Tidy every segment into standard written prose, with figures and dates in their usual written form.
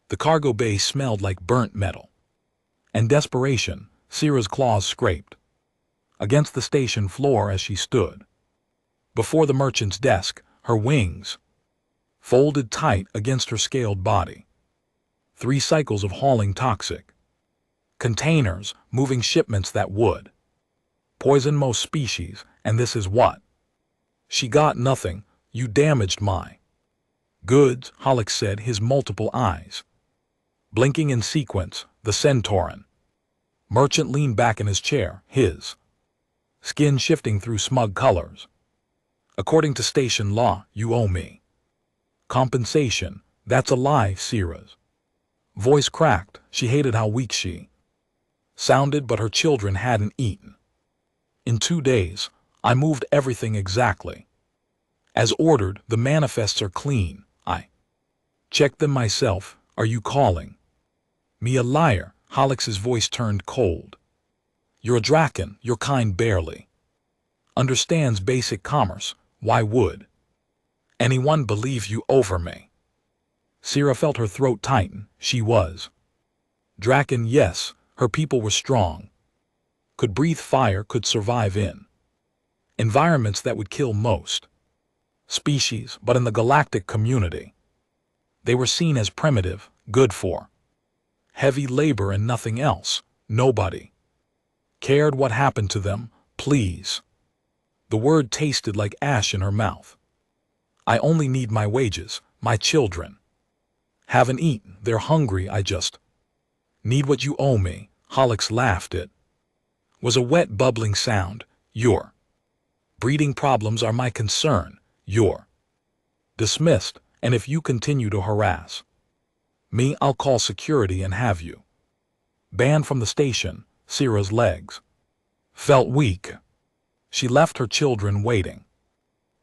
The cargo bay smelled like burnt metal. And desperation, Sierra's claws scraped against the station floor as she stood before the merchant's desk, her wings folded tight against her scaled body. 3 cycles of hauling toxic containers, moving shipments that would poison most species, and this is what she got. Nothing. You damaged my goods, Halleck said, his multiple eyes blinking in sequence. The Centauran merchant leaned back in his chair, his skin shifting through smug colors. According to station law, you owe me compensation. That's a lie. Sierra's voice cracked. She hated how weak she sounded, but her children hadn't eaten in 2 days. I moved everything exactly as ordered. The manifests are clean. I checked them myself. Are you calling me a liar? Halleck's voice turned cold. You're a Draken. Your kind barely understands basic commerce. Why would anyone believe you over me? Sierra felt her throat tighten. She was Draken, yes. Her people were strong, could breathe fire, could survive in environments that would kill most species, but in the galactic community, they were seen as primitive, good for heavy labor and nothing else. Nobody cared what happened to them. Please. The word tasted like ash in her mouth. I only need my wages. My children haven't eaten. They're hungry. I just need what you owe me. Halleck laughed. It was a wet, bubbling sound. Your breeding problems are my concern. You're dismissed, and if you continue to harass me, I'll call security and have you banned from the station. Sierra's legs felt weak. She left her children waiting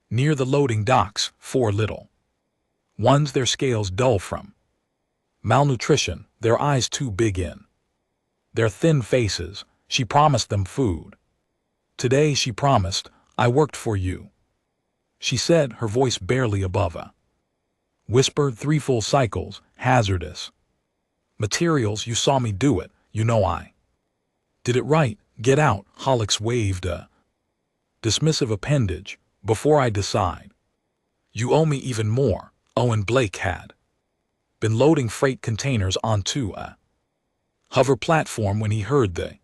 near the loading docks, 4 little ones, their scales dull from malnutrition, their eyes too big in their thin faces. She promised them food. Today she promised, I worked for you, she said, her voice barely above a whisper. 3 full cycles, hazardous materials. You saw me do it. You know I did it right. Get out. Halleck waved a dismissive appendage. Before I decide, you owe me even more. Owen Blake had been loading freight containers onto a hover platform when he heard the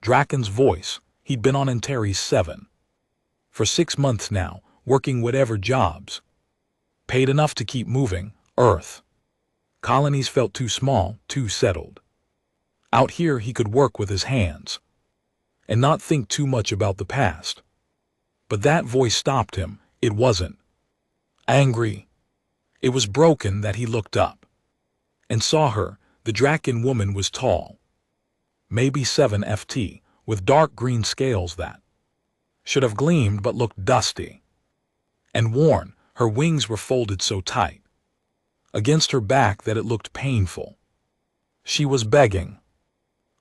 Draken's voice. He'd been on Antares 7 for 6 months now, working whatever jobs paid enough to keep moving. Earth colonies felt too small, too settled. Out here he could work with his hands and not think too much about the past. But that voice stopped him. It wasn't angry. It was broken. That he looked up and saw her. The Draken woman was tall, maybe 7 ft, with dark green scales that should have gleamed but looked dusty and worn. Her wings were folded so tight against her back that it looked painful. She was begging.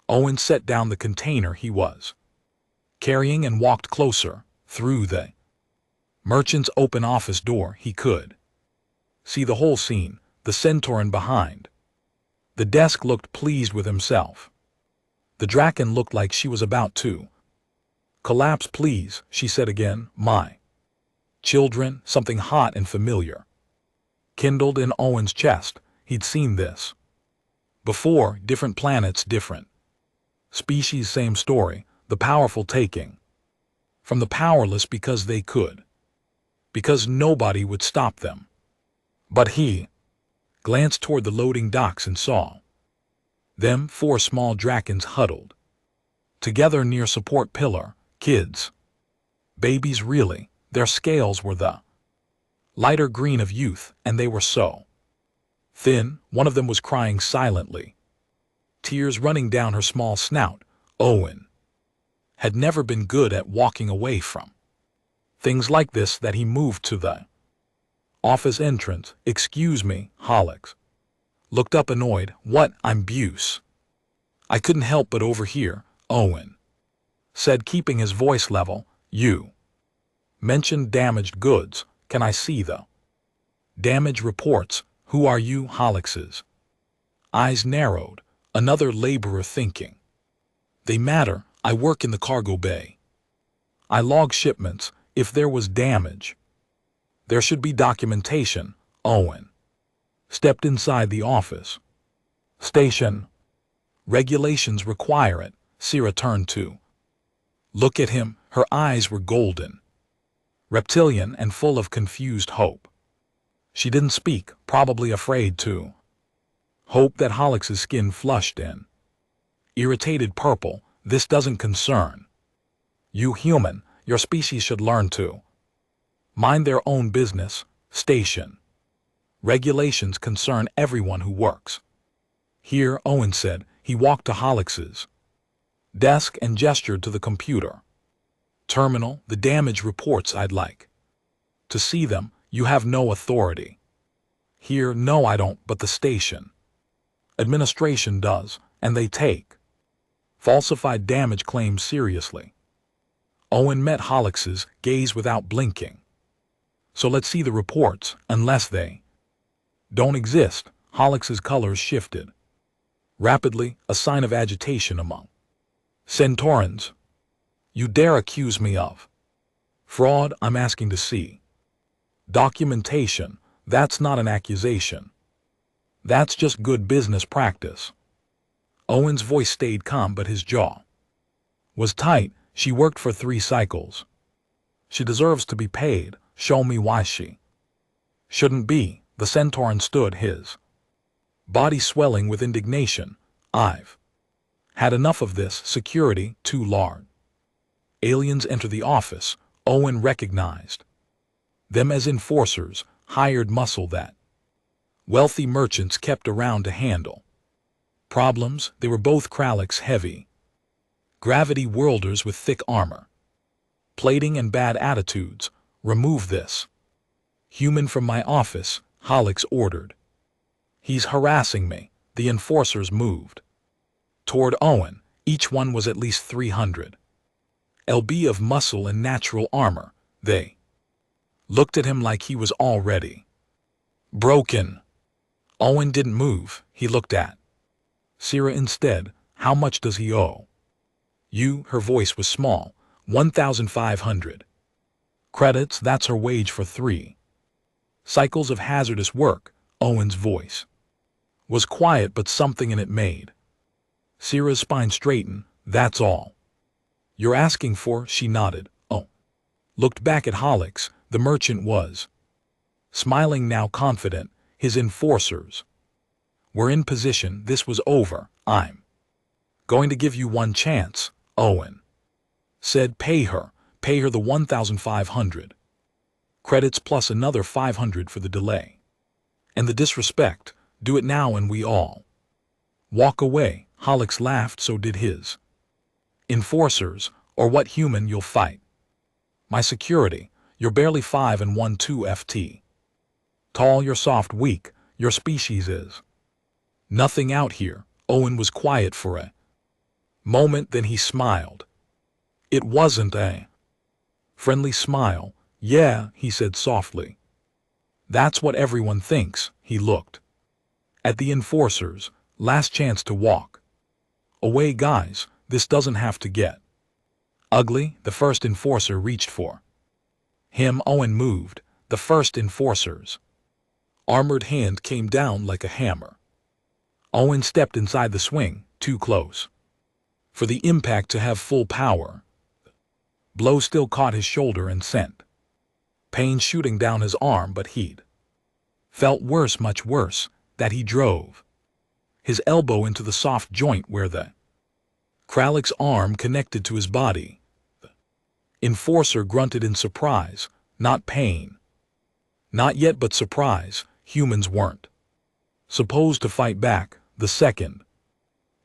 Owen set down the container he was carrying and walked closer. Through the merchant's open office door he could see the whole scene, the Centauran behind the desk looked pleased with himself. The Draken looked like she was about to collapse. Please, she said again. My children. Something hot and familiar kindled in Owen's chest. He'd seen this before. Different planets, different species, same story. The powerful taking from the powerless because they could, because nobody would stop them. But he glanced toward the loading docks and saw them. 4 small Drakens huddled together near support pillar. Kids, babies really. Their scales were the lighter green of youth, and they were so thin. One of them was crying silently, tears running down her small snout. Owen had never been good at walking away from things like this. That he moved to the office entrance. Excuse me. Halleck looked up annoyed. What? I'm Buse. I couldn't help but overhear. Owen said, keeping his voice level. You mentioned damaged goods. Can I see the damage reports? Who are you? Halleck's Eyes narrowed, another laborer thinking. They matter, I work in the cargo bay. I log shipments, if there was damage. There should be documentation, Owen. Stepped inside the office. Station. Regulations require it, Sierra turned to. Look at him, her eyes were golden. Reptilian and full of confused hope. She didn't speak, probably afraid to. Hope that Holix's skin flushed in. Irritated purple, this doesn't concern. You human, your species should learn to mind their own business, station. Regulations concern everyone who works. Here, Owen said. He walked to Holix's desk and gestured to the computer. Terminal, the damage reports I'd like to see them. You have no authority. Here, no I don't, but the station administration does, and they take falsified damage claims seriously. Owen met Holix's gaze without blinking. So let's see the reports, unless they don't exist. Holix's colors shifted rapidly, a sign of agitation among Centaurans. You dare accuse me of fraud? I'm asking to see documentation. That's not an accusation. That's just good business practice. Owen's voice stayed calm, but his jaw was tight. She worked for 3 cycles. She deserves to be paid. Show me why she shouldn't be. The Centauran stood, his body swelling with indignation. I've had enough of this. Security too large. Aliens enter the office. Owen recognized them as enforcers, hired muscle that wealthy merchants kept around to handle problems. They were both Kralix heavy gravity worlders with thick armor, plating and bad attitudes. Remove this human from my office, Holix ordered. He's harassing me. The enforcers moved toward Owen. Each one was at least 300 lb of muscle and natural armor. They looked at him like he was already broken. Owen didn't move. He looked at Sierra instead. How much does he owe you? Her voice was small. 1,500 credits. That's her wage for 3 cycles of hazardous work. Owen's voice was quiet, but something in it made Sierra's spine straighten. That's all you're asking for? She nodded. Oh. Looked back at Holix. The merchant was smiling now, confident. His enforcers were in position. This was over. I'm going to give you one chance, Owen said. Pay her the 1,500 credits plus another 500 for the delay and the disrespect. Do it now and we all walk away. Holix laughed. So did his enforcers. Or what human you'll fight? My security. You're barely 5 and 1/2 ft tall. You're soft, weak. Your species is nothing out here. Owen was quiet for a moment, then he smiled. It wasn't a friendly smile. Yeah, he said softly. That's what everyone thinks. He looked at the enforcers. Last chance to walk away, guys. This doesn't have to get ugly. The first enforcer reached for him. Owen moved. The first enforcer's armored hand came down like a hammer. Owen stepped inside the swing, too close for the impact to have full power. Blow still caught his shoulder and sent pain shooting down his arm, but he'd felt worse, much worse, that he drove his elbow into the soft joint where the Kralix arm connected to his body. The enforcer grunted in surprise, not pain. Not yet, but surprise. Humans weren't supposed to fight back. The second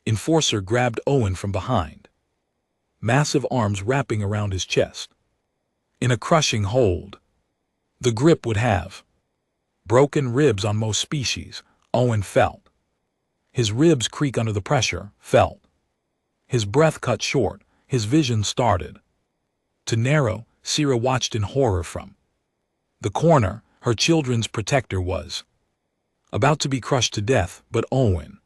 enforcer grabbed Owen from behind, massive arms wrapping around his chest in a crushing hold. The grip would have broken ribs on most species. Owen felt his ribs creak under the pressure, felt his breath cut short. His vision started to narrow. Sierra watched in horror from the corner. Her children's protector was about to be crushed to death, but Owen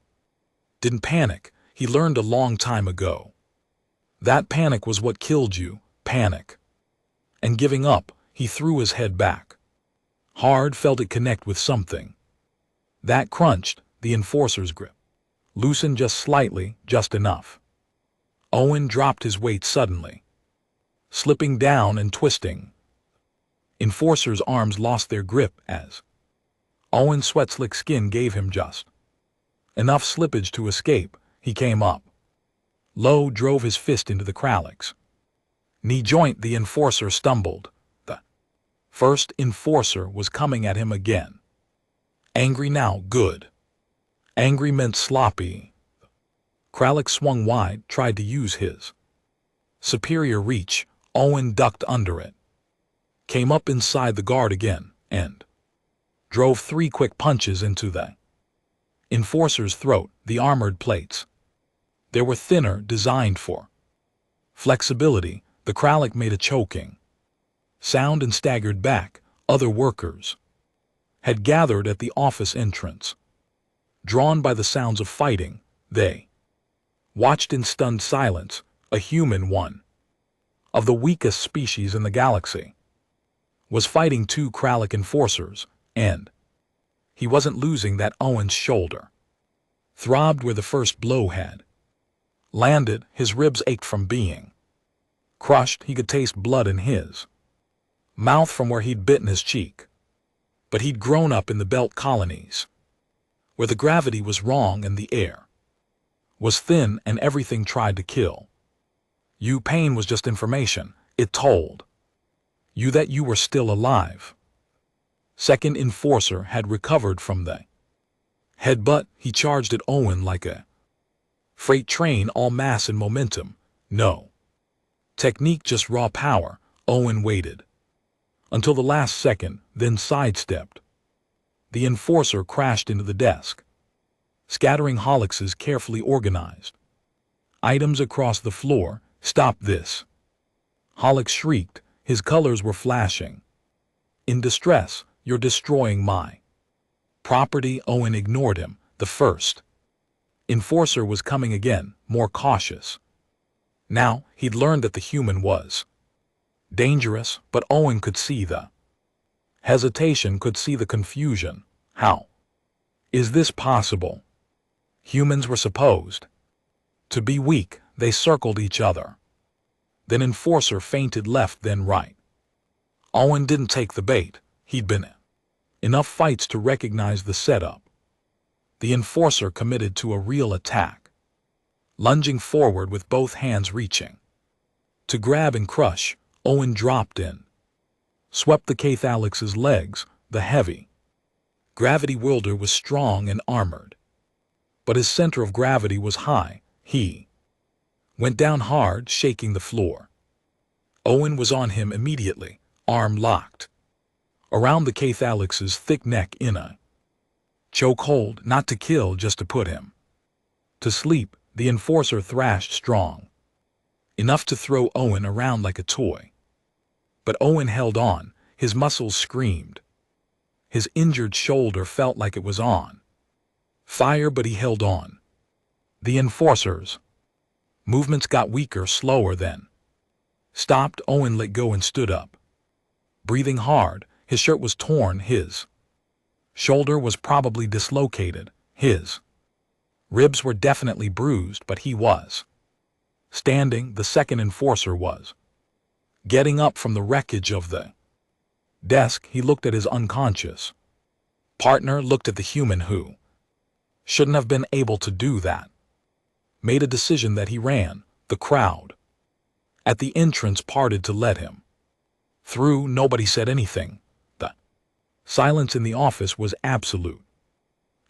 Didn't panic. He learned a long time ago. That panic was what killed you, panic. And giving up, he threw his head back. Hard felt it connect with something. That crunched, the enforcer's grip. Loosened just slightly, just enough. Owen dropped his weight suddenly. Slipping down and twisting. Enforcer's arms lost their grip as Owen's sweat-slick skin gave him just enough slippage to escape. He came up. Lowe drove his fist into the Krallick's knee joint. The enforcer stumbled. The first enforcer was coming at him again. Angry now, good. Angry meant sloppy. Krallick swung wide, tried to use his superior reach. Owen ducked under it. Came up inside the guard again, and drove 3 quick punches into the enforcer's throat. The armored plates. They were thinner, designed for flexibility. The Krallick made a choking sound and staggered back. Other workers had gathered at the office entrance. Drawn by the sounds of fighting, they watched in stunned silence. A human, one of the weakest species in the galaxy, was fighting 2 Krallick enforcers, and he wasn't losing. That Owen's shoulder throbbed where the first blow had landed. His ribs ached from being crushed. He could taste blood in his mouth from where he'd bitten his cheek. But he'd grown up in the belt colonies, where the gravity was wrong and the air was thin and everything tried to kill you. Pain was just information. It told you that you were still alive. Second enforcer had recovered from the headbutt. He charged at Owen like a freight train, all mass and momentum. No technique, just raw power. Owen waited until the last second, then sidestepped. The enforcer crashed into the desk, scattering Hollicks's carefully organized items across the floor. Stop this! Hollix shrieked. His colors were flashing. In distress. You're destroying my property. Owen ignored him. The first enforcer was coming again, more cautious. Now, he'd learned that the human was dangerous, but Owen could see the hesitation, could see the confusion. How is this possible? Humans were supposed to be weak. They circled each other. Then enforcer feinted left, then right. Owen didn't take the bait. He'd been in enough fights to recognize the setup. The enforcer committed to a real attack, lunging forward with both hands reaching to grab and crush. Owen dropped in, swept the Kathalix's legs. The heavy gravity wielder was strong and armored, but his center of gravity was high. He went down hard, shaking the floor. Owen was on him immediately, arm locked around the Kathalix's thick neck in a chokehold, not to kill, just to put him to sleep. The enforcer thrashed strong, enough to throw Owen around like a toy. But Owen held on. His muscles screamed. His injured shoulder felt like it was on fire, but he held on. The enforcer's movements got weaker, slower, then stopped. Owen let go and stood up, breathing hard. His shirt was torn. His shoulder was probably dislocated. His ribs were definitely bruised, but he was standing. The second enforcer was getting up from the wreckage of the desk. He looked at his unconscious partner, looked at the human who shouldn't have been able to do that. Made a decision that he ran. The crowd at the entrance parted to let him through. Nobody said anything. The silence in the office was absolute,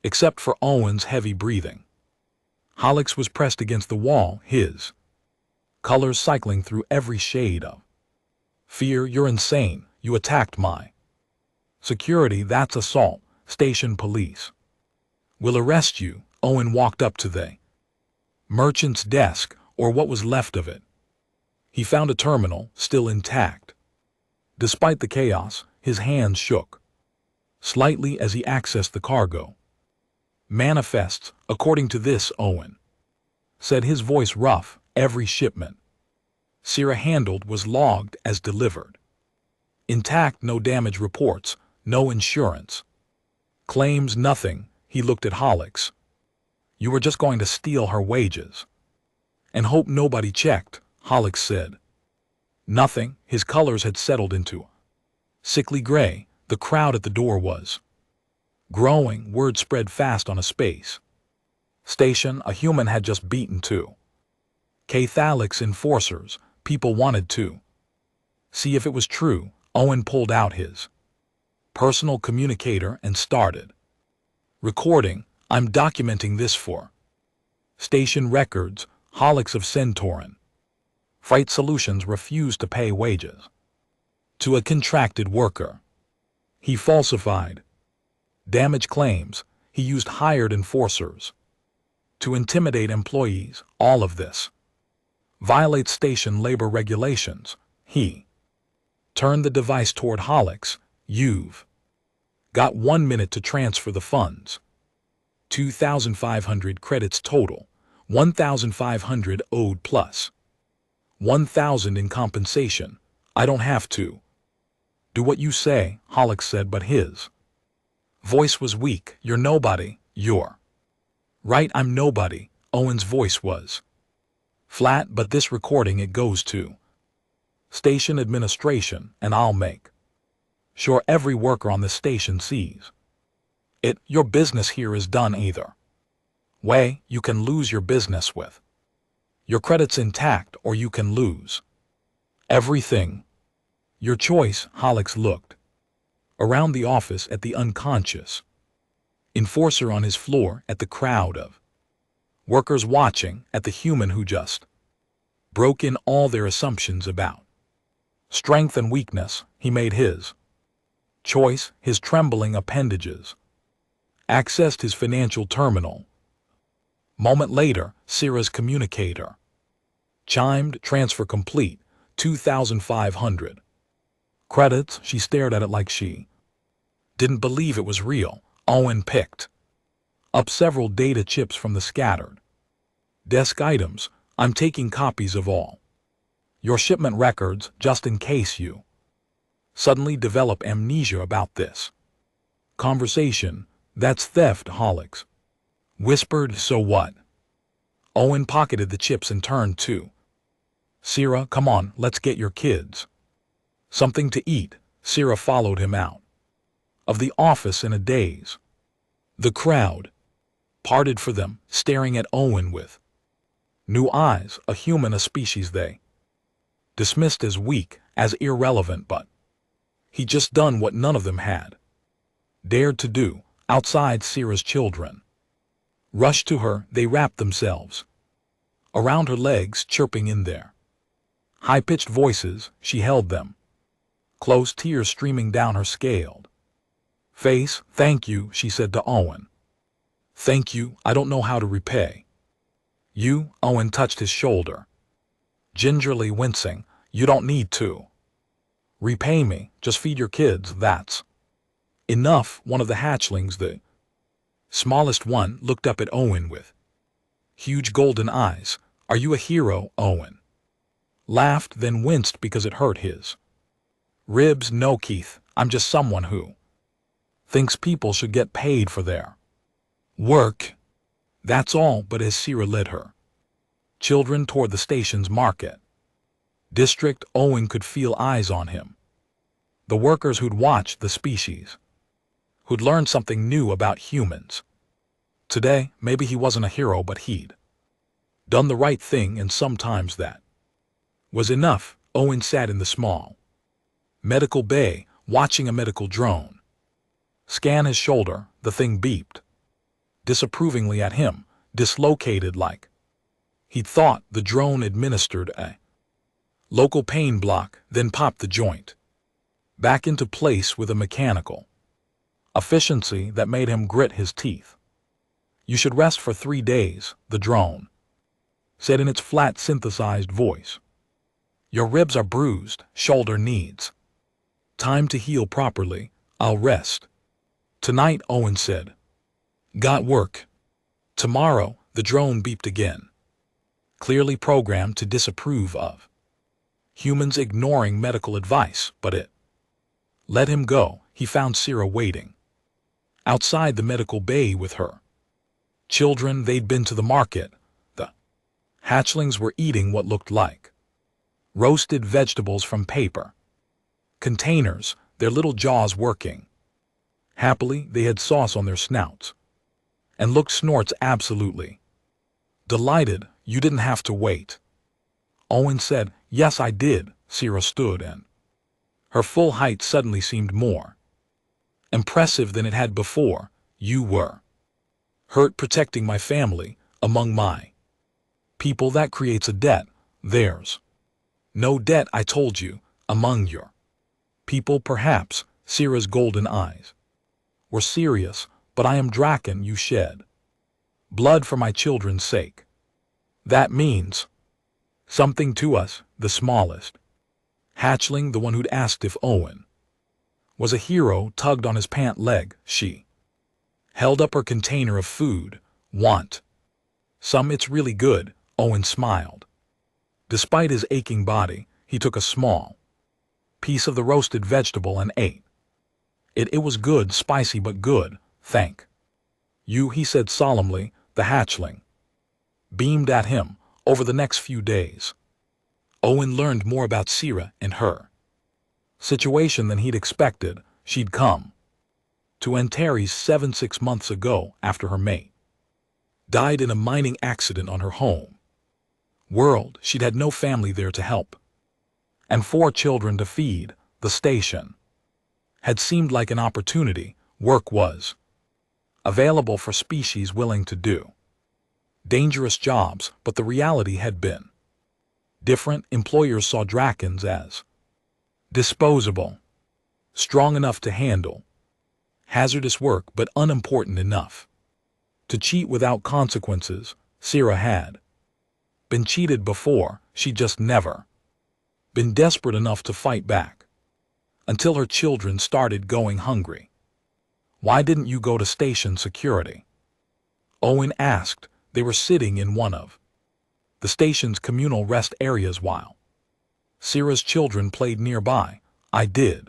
except for Owen's heavy breathing. Hollix was pressed against the wall, his colors cycling through every shade of fear. You're insane. You attacked my security. That's assault. Station police will arrest you. Owen walked up to the merchant's desk, or what was left of it. He found a terminal, still intact. Despite the chaos, his hands shook slightly as he accessed the cargo Manifests, according to this, Owen said, his voice rough. Every shipment Sierra handled was logged as delivered. Intact, no damage reports, no insurance claims, nothing. He looked at Holix. You were just going to steal her wages and hope nobody checked, Holix said. Nothing. His colors had settled into sickly gray. The crowd at the door was growing. Word spread fast on a space station. A human had just beaten two Catholics enforcers. People wanted to see if it was true. Owen pulled out his personal communicator and started recording. I'm documenting this for station records. Holix of Centauran Freight Solutions refused to pay wages to a contracted worker. He falsified damage claims. He used hired enforcers to intimidate employees. All of this violates station labor regulations. He turned the device toward Holix. You've got 1 minute to transfer the funds. 2,500 credits total. 1,500 owed plus 1,000 in compensation. I don't have to do what you say, Holix said, but his voice was weak. You're nobody. You're right, I'm nobody. Owen's voice was flat. But this recording, it goes to station administration, and I'll make sure every worker on the station sees it. Your business here is done either way. You can lose your business with your credits intact, or you can lose everything. Your choice. Holix looked around the office at the unconscious enforcer on his floor, at the crowd of workers watching, at the human who just broke in all their assumptions about strength and weakness. He made his choice. His trembling appendages accessed his financial terminal. Moment later, Sierra's communicator chimed. Transfer complete. 2,500 credits. She stared at it like she didn't believe it was real. Owen picked up several data chips from the scattered desk items. I'm taking copies of all your shipment records, just in case you suddenly develop amnesia about this conversation. That's theft, Holix whispered. So what? Owen pocketed the chips and turned to Sierra. Come on, let's get your kids something to eat. Sierra followed him out of the office in a daze. The crowd parted for them, staring at Owen with new eyes. A human, a species they dismissed as weak, as irrelevant, but he'd just done what none of them had dared to do. Outside, Sierra's children rushed to her. They wrapped themselves around her legs, chirping in their high-pitched voices. She held them close, tears streaming down her scaled face. Thank you, she said to Owen. Thank you. I don't know how to repay you. Owen touched his shoulder, gingerly wincing. You don't need to repay me. Just feed your kids. That's enough. One of the hatchlings, the smallest one, looked up at Owen with huge golden eyes. Are you a hero? Owen laughed, then winced because it hurt his ribs. No, Keith. I'm just someone who thinks people should get paid for their work. That's all. But as Sierra led her children toward the station's market district, Owen could feel eyes on him. The workers who'd watched the species, who'd learned something new about humans. Today, maybe he wasn't a hero, but he'd done the right thing, and sometimes that was enough. Owen sat in the small medical bay, watching a medical drone scan his shoulder. The thing beeped disapprovingly at him, dislocated like he'd thought. The drone administered a local pain block, then popped the joint back into place with a mechanical efficiency that made him grit his teeth. You should rest for 3 days, the drone said in its flat, synthesized voice. Your ribs are bruised. Shoulder needs time to heal properly. I'll rest tonight, Owen said. Got work. Tomorrow, the drone beeped again, clearly programmed to disapprove of humans ignoring medical advice, but it let him go. He found Sierra waiting outside the medical bay with her children. They'd been to the market. The hatchlings were eating what looked like roasted vegetables from paper containers, their little jaws working. Happily, they had sauce on their snouts and looked snorts absolutely delighted. You didn't have to wait. Owen said, yes, I did. Sierra stood, and her full height suddenly seemed more impressive than it had before. You were hurt protecting my family, among my people. That creates a debt. There's no debt, I told you, among your people. Perhaps. Sierra's golden eyes were serious. But I am Draken. You shed blood for my children's sake. That means something to us. The smallest hatchling, the one who'd asked if Owen was a hero, tugged on his pant leg. She held up her container of food. Want some? It's really good. Owen smiled. Despite his aching body, he took a small piece of the roasted vegetable and ate it. It was good, spicy but good. Thank you, he said solemnly. The hatchling beamed at him. Over the next few days, Owen learned more about Sierra and her situation than he'd expected. She'd come to Antares 6 months ago after her mate died in a mining accident on her home world. She'd had no family there to help and 4 children to feed. The station had seemed like an opportunity. Work was available for species willing to do dangerous jobs, but the reality had been different. Employers saw Drakens as disposable, strong enough to handle hazardous work, but unimportant enough to cheat without consequences. Sierra had been cheated before. She'd just never been desperate enough to fight back until her children started going hungry. Why didn't you go to station security? Owen asked. They were sitting in one of the station's communal rest areas while Sierra's children played nearby. I did.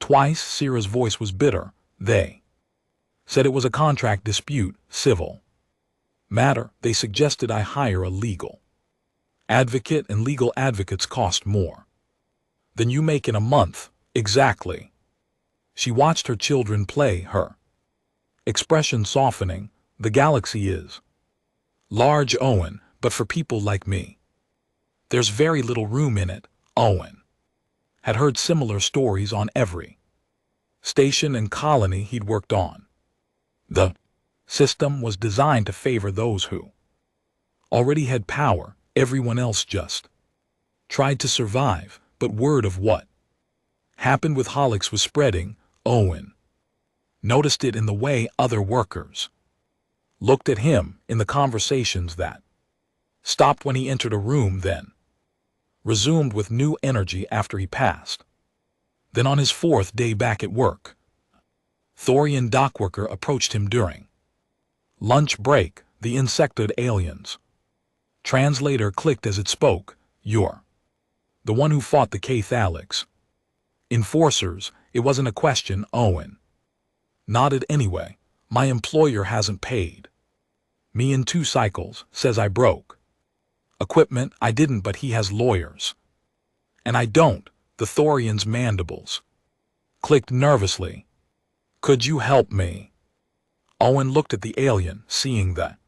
Twice. Sierra's voice was bitter. They said it was a contract dispute, civil matter. They suggested I hire a legal advocate, and legal advocates cost more than you make in a month. Exactly. She watched her children play, her expression softening. The galaxy is large, Owen, but for people like me, there's very little room in it. Owen had heard similar stories on every station and colony he'd worked on. The system was designed to favor those who already had power. Everyone else just tried to survive. But word of what happened with Holix was spreading. Owen noticed it in the way other workers looked at him, in the conversations that stopped when he entered a room, then resumed with new energy after he passed. Then on his 4th day back at work, Thorian dockworker approached him during lunch break. The insectoid aliens translator clicked as it spoke. You're the one who fought the Cathalics enforcers. It wasn't a question. Owen nodded. Anyway, my employer hasn't paid me in 2 cycles. Says I broke equipment. I didn't, but he has lawyers. And I don't. The Thorian's mandibles clicked nervously. Could you help me? Owen looked at the alien, seeing the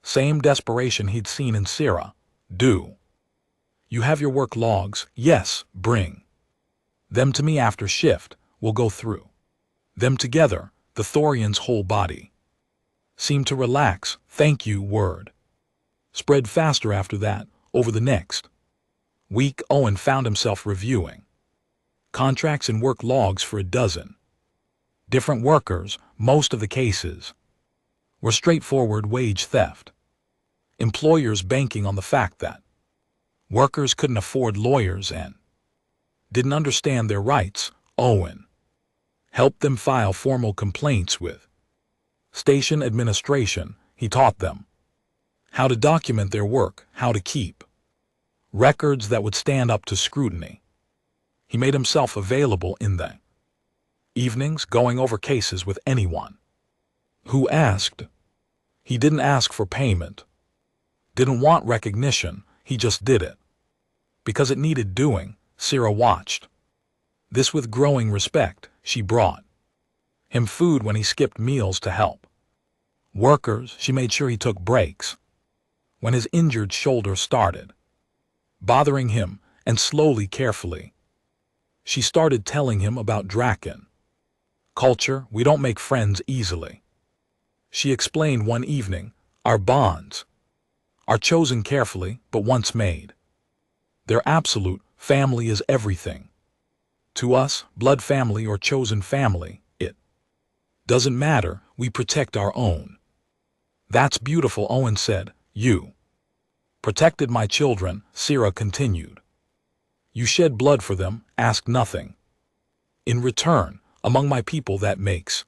same desperation he'd seen in Sierra. Do you have your work logs? Yes. Bring them to me after shift. We'll go through them together. The Thorian's whole body seemed to relax. Thank you. Word spread faster after that. Over the next week, Owen found himself reviewing contracts and work logs for a dozen different workers. Most of the cases were straightforward wage theft. Employers banking on the fact that workers couldn't afford lawyers and didn't understand their rights. Owen helped them file formal complaints with Station administration, he taught them. How to document their work, how to keep records that would stand up to scrutiny. He made himself available in the evenings, going over cases with anyone who asked. He didn't ask for payment, didn't want recognition, he just did it. Because it needed doing, Sierra watched. This with growing respect. She brought him food when he skipped meals to help workers. She made sure he took breaks when his injured shoulder started bothering him, and slowly, carefully, she started telling him about Draken culture. We don't make friends easily, she explained one evening. Our bonds are chosen carefully, but once made, they're absolute. Family is everything to us, blood family or chosen family, it doesn't matter. We protect our own. That's beautiful, Owen said. You protected my children, Sierra continued. You shed blood for them, ask nothing in return. Among my people that makes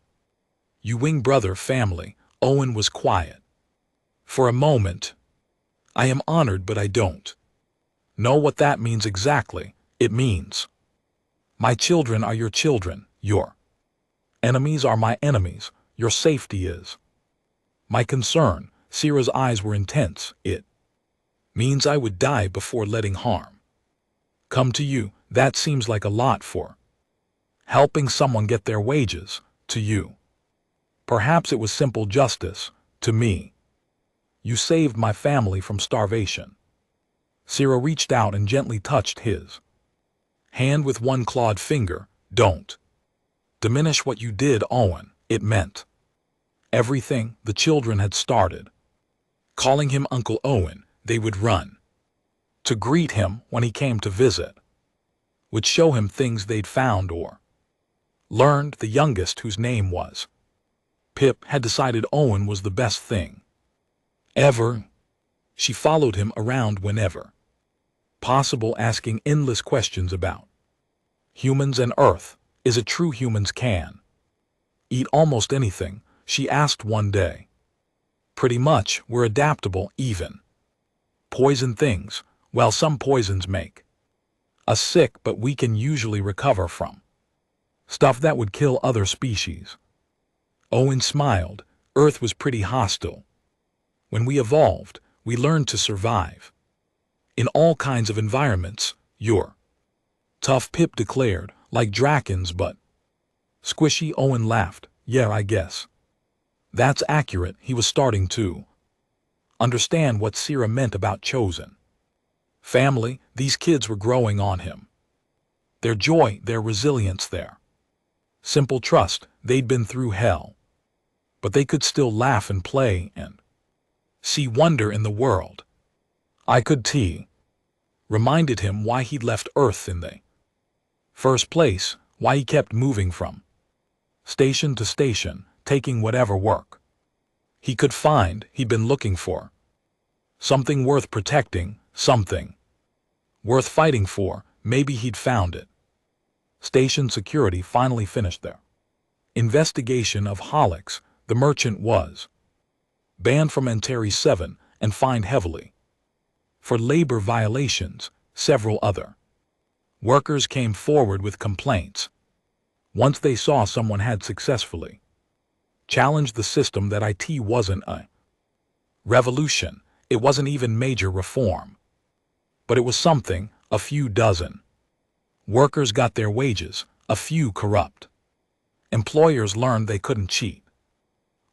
you wing brother family. Owen was quiet for a moment. I am honored, but I don't know what that means exactly. It means my children are your children, your enemies are my enemies, your safety is my concern. Sierra's eyes were intense. It means I would die before letting harm come to you. That seems like a lot for helping someone get their wages. To you, perhaps it was simple justice. To me, you saved my family from starvation. Sierra reached out and gently touched his hand with one clawed finger. Don't diminish what you did, Owen. It meant everything. The children had started calling him Uncle Owen. They would run to greet him when he came to visit, would show him things they'd found or learned. The youngest, whose name was Pip, had decided Owen was the best thing ever. She followed him around whenever possible, asking endless questions about humans and Earth. Is it true humans can eat almost anything? She asked one day. Pretty much. We're adaptable, even poison things. Well, some poisons make us sick, but we can usually recover from stuff that would kill other species. Owen smiled. Earth was pretty hostile. When we evolved, we learned to survive in all kinds of environments. You're tough, Pip declared, like Drakens, but squishy. Owen laughed. Yeah, I guess that's accurate. He was starting to understand what Sierra meant about chosen family. These kids were growing on him. Their joy, their resilience, their simple trust. They'd been through hell, but they could still laugh and play and see wonder in the world. I could too. Reminded him why he'd left Earth in the first place, why he kept moving from station to station, taking whatever work he could find. He'd been looking for something worth protecting, something worth fighting for. Maybe he'd found it. Station security finally finished their investigation of Holix. The merchant was banned from Anteri 7 and fined heavily for labor violations. Several other workers came forward with complaints once they saw someone had successfully challenged the system. That IT wasn't a revolution, it wasn't even major reform, but it was something. A few dozen workers got their wages, a few corrupt employers learned they couldn't cheat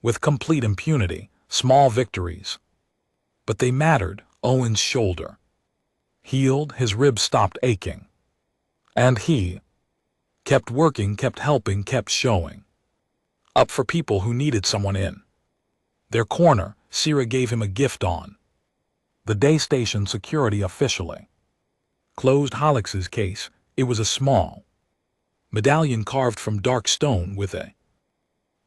with complete impunity. Small victories, but they mattered. Owen's shoulder healed, his ribs stopped aching, and he kept working, kept helping, kept showing up for people who needed someone in their corner. Sierra gave him a gift on the day station security officially closed Holix's case. It was a small medallion carved from dark stone with a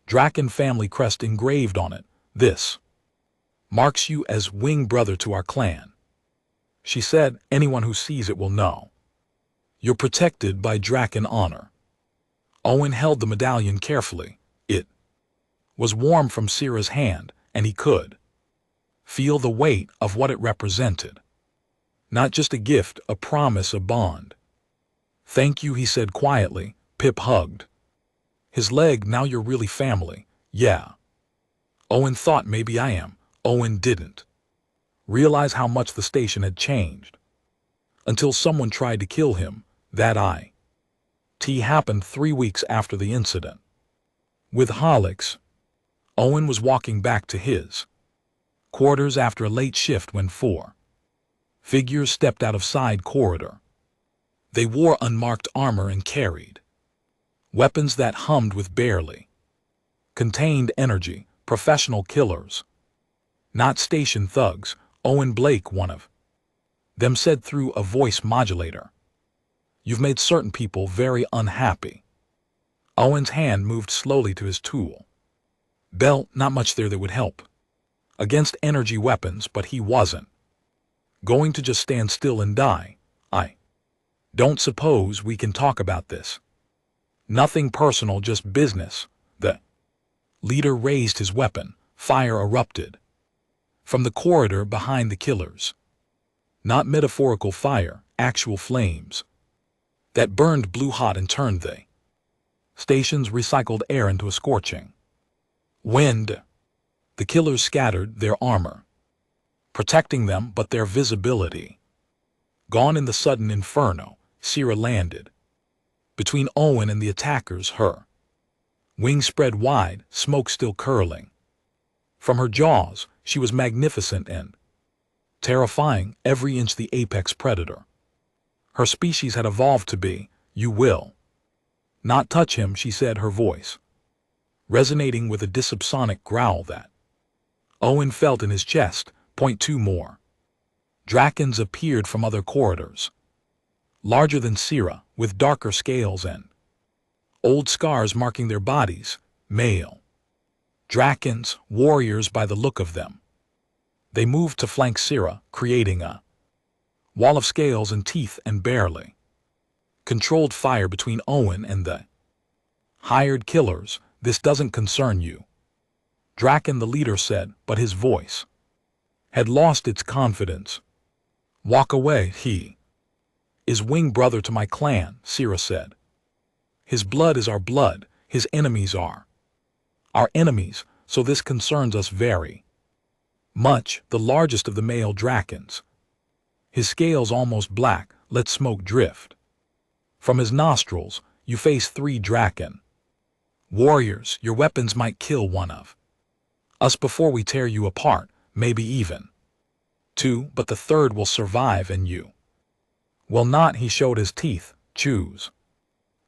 Draken family crest engraved on it. This marks you as wing brother to our clan, she said. Anyone who sees it will know you're protected by Draken honor. Owen held the medallion carefully. It was warm from Sierra's hand, and he could feel the weight of what it represented. Not just a gift, a promise, a bond. "Thank you," he said quietly. Pip hugged his leg. "Now you're really family." "Yeah." Owen thought, "Maybe I am." Owen didn't realize how much the station had changed until someone tried to kill him. That IT happened 3 weeks after the incident. With Holix, Owen was walking back to his quarters after a late shift when 4 figures stepped out of side corridor. They wore unmarked armor and carried weapons that hummed with barely contained energy. Professional killers, not station thugs. Owen Blake, one of them, said through a voice modulator, "You've made certain people very unhappy." Owen's hand moved slowly to his tool belt. Not much there that would help against energy weapons, but he wasn't going to just stand still and die. "I don't suppose we can talk about this." "Nothing personal, just business." The leader raised his weapon. Fire erupted from the corridor behind the killers. Not metaphorical fire, actual flames that burned blue hot and turned the station's recycled air into a scorching wind. The killers scattered, their armor protecting them, but their visibility gone in the sudden inferno. Sierra landed between Owen and the attackers. Her wings spread wide, smoke still curling from her jaws. She was magnificent and terrifying, every inch the apex predator her species had evolved to be. "You will not touch him," she said, her voice resonating with a dysopsonic growl that Owen felt in his chest. Point 2 more Drakens appeared from other corridors, larger than Sierra, with darker scales and old scars marking their bodies. Male Drakens, warriors by the look of them. They moved to flank Sierra, creating a wall of scales and teeth, and barely controlled fire between Owen and the hired killers. "This doesn't concern you," Draken, the leader, said, but his voice had lost its confidence. "Walk away. He is wing brother to my clan," Sierra said. "His blood is our blood. His enemies are our enemies, so this concerns us very much." The largest of the male Drakens, his scales almost black, let smoke drift from his nostrils. "You face 3 Draken warriors. Your weapons might kill one of us before we tear you apart, maybe even 2, but the 3rd will survive and you will not." He showed his teeth. "Choose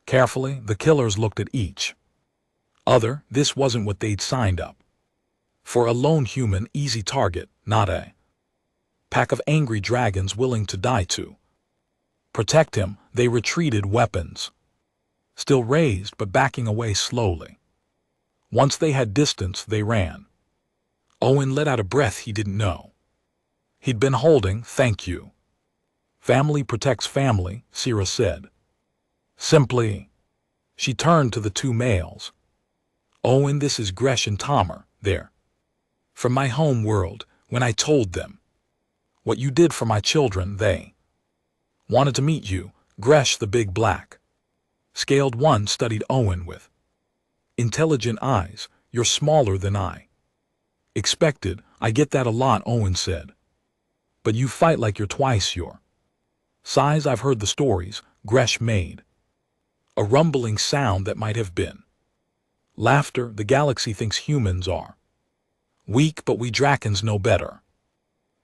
carefully." The killers looked at each other. This wasn't what they'd signed up for. A lone human, easy target, not a pack of angry dragons willing to die to protect him. They retreated, weapons still raised but backing away slowly. Once they had distance, they ran. Owen let out a breath he didn't know he'd been holding. "Thank you." "Family protects family," Sierra said simply. She turned to the 2 males. "Owen, this is Gresh and Tomer. They're from my home world. When I told them what you did for my children, they wanted to meet you." Gresh, the big black scaled one, studied Owen with intelligent eyes. "You're smaller than I expected." "I get that a lot," Owen said. "But you fight like you're twice your size." "I've heard the stories." Gresh made a rumbling sound that might have been laughter. "The galaxy thinks humans are weak, but we Drakens know better.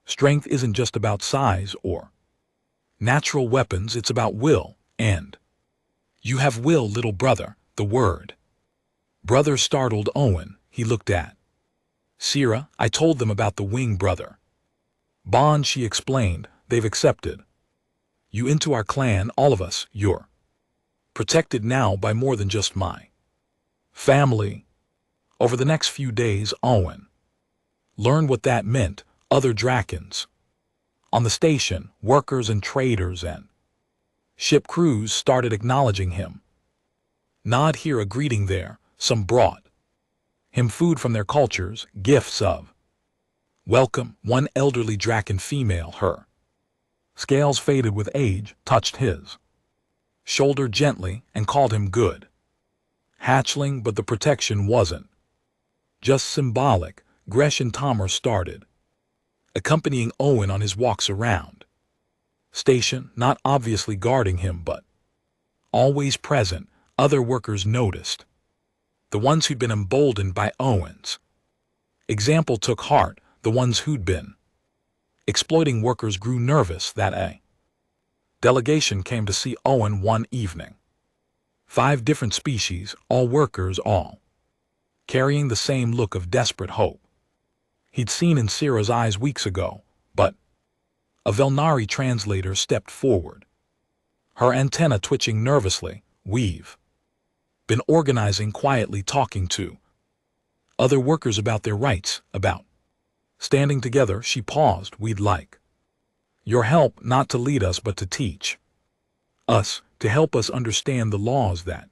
Strength isn't just about size or natural weapons, it's about will, and you have will, little brother." The word brother startled Owen. He looked at Sierra. "I told them about the wing brother bond," she explained. "They've accepted you into our clan, all of us. You're protected now by more than just my family." Over the next few days, Owen learned what that meant. Other Drakens on the station, workers and traders and ship crews, started acknowledging him. Nod here, a greeting there. Some brought him food from their cultures, gifts of welcome. One elderly Draken female, her scales faded with age, touched his shoulder gently and called him good hatchling, but the protection wasn't just symbolic. Gresh and Tomer started accompanying Owen on his walks around station, not obviously guarding him but always present. Other workers noticed. The ones who'd been emboldened by Owen's example took heart. The ones who'd been exploiting workers grew nervous. That a delegation came to see Owen one evening. 5 different species, all workers, all carrying the same look of desperate hope he'd seen in Syrah's eyes weeks ago. But a Velnari translator stepped forward, her antenna twitching nervously. We've been organizing quietly, talking to other workers about their rights, about standing together. She paused. We'd like your help, not to lead us but to teach us, to help us understand the laws that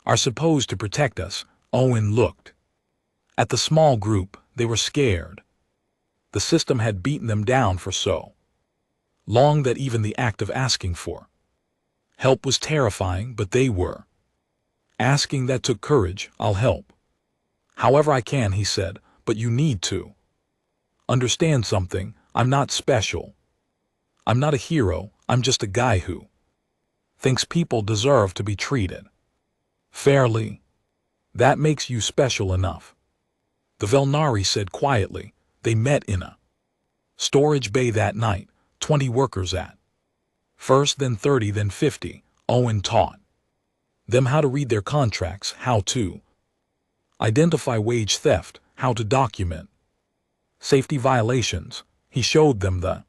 are supposed to protect us. Owen looked at the small group. They were scared. The system had beaten them down for so long that even the act of asking for help was terrifying, but they were asking. That took courage. I'll help however I can, he said, but you need to understand something. I'm not special. I'm not a hero. I'm just a guy who thinks people deserve to be treated fairly. That makes you special enough, the Velnari said quietly. They met in a storage bay that night, 20 workers at first, then 30, then 50. Owen taught them how to read their contracts, how to identify wage theft, how to document safety violations. He showed them the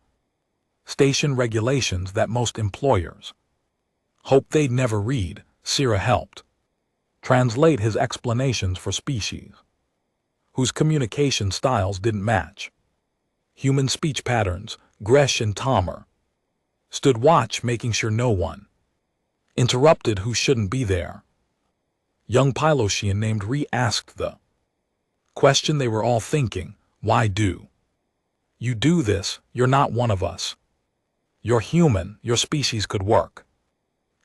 station regulations that most employers hoped they'd never read. Syrah helped translate his explanations for species whose communication styles didn't match human speech patterns. Gresh and Tomer stood watch, making sure no one interrupted who shouldn't be there. Young Pyloshian named Re asked the question they were all thinking. Why do you do this? You're not one of us. You're human. Your species could work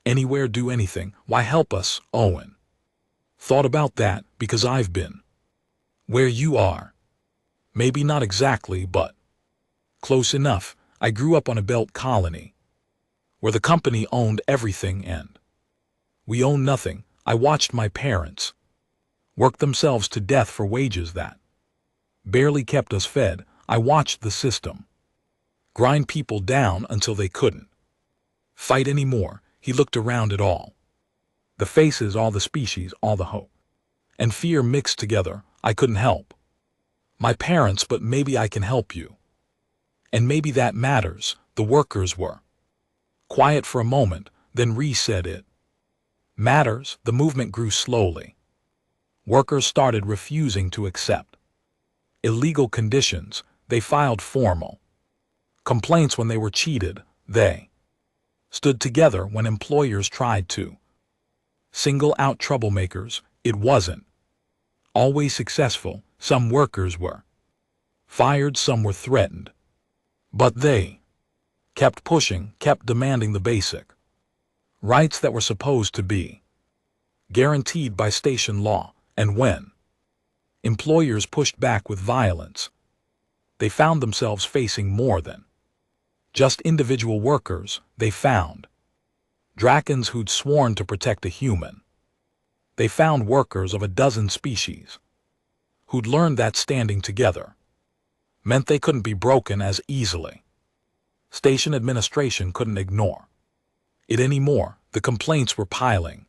anywhere, do anything. Why help us? Owen thought about that. Because I've been where you are. Maybe not exactly, but close enough. I grew up on a belt colony where the company owned everything and we owned nothing. I watched my parents work themselves to death for wages that barely kept us fed. I watched the system grind people down until they couldn't fight anymore. He looked around at all the faces, all the species, all the hope and fear mixed together. I couldn't help my parents, but maybe I can help you. And maybe that matters. The workers were quiet for a moment, then Ree said, it matters. The movement grew slowly. Workers started refusing to accept illegal conditions. They filed formal complaints when they were cheated. They stood together when employers tried to single out troublemakers. It wasn't always successful. Some workers were fired, some were threatened. But they kept pushing, kept demanding the basic rights that were supposed to be guaranteed by station law. And when employers pushed back with violence, they found themselves facing more than just individual workers. They found Drakens who'd sworn to protect a human. They found workers of a dozen species who'd learned that standing together meant they couldn't be broken as easily. Station administration couldn't ignore it anymore. The complaints were piling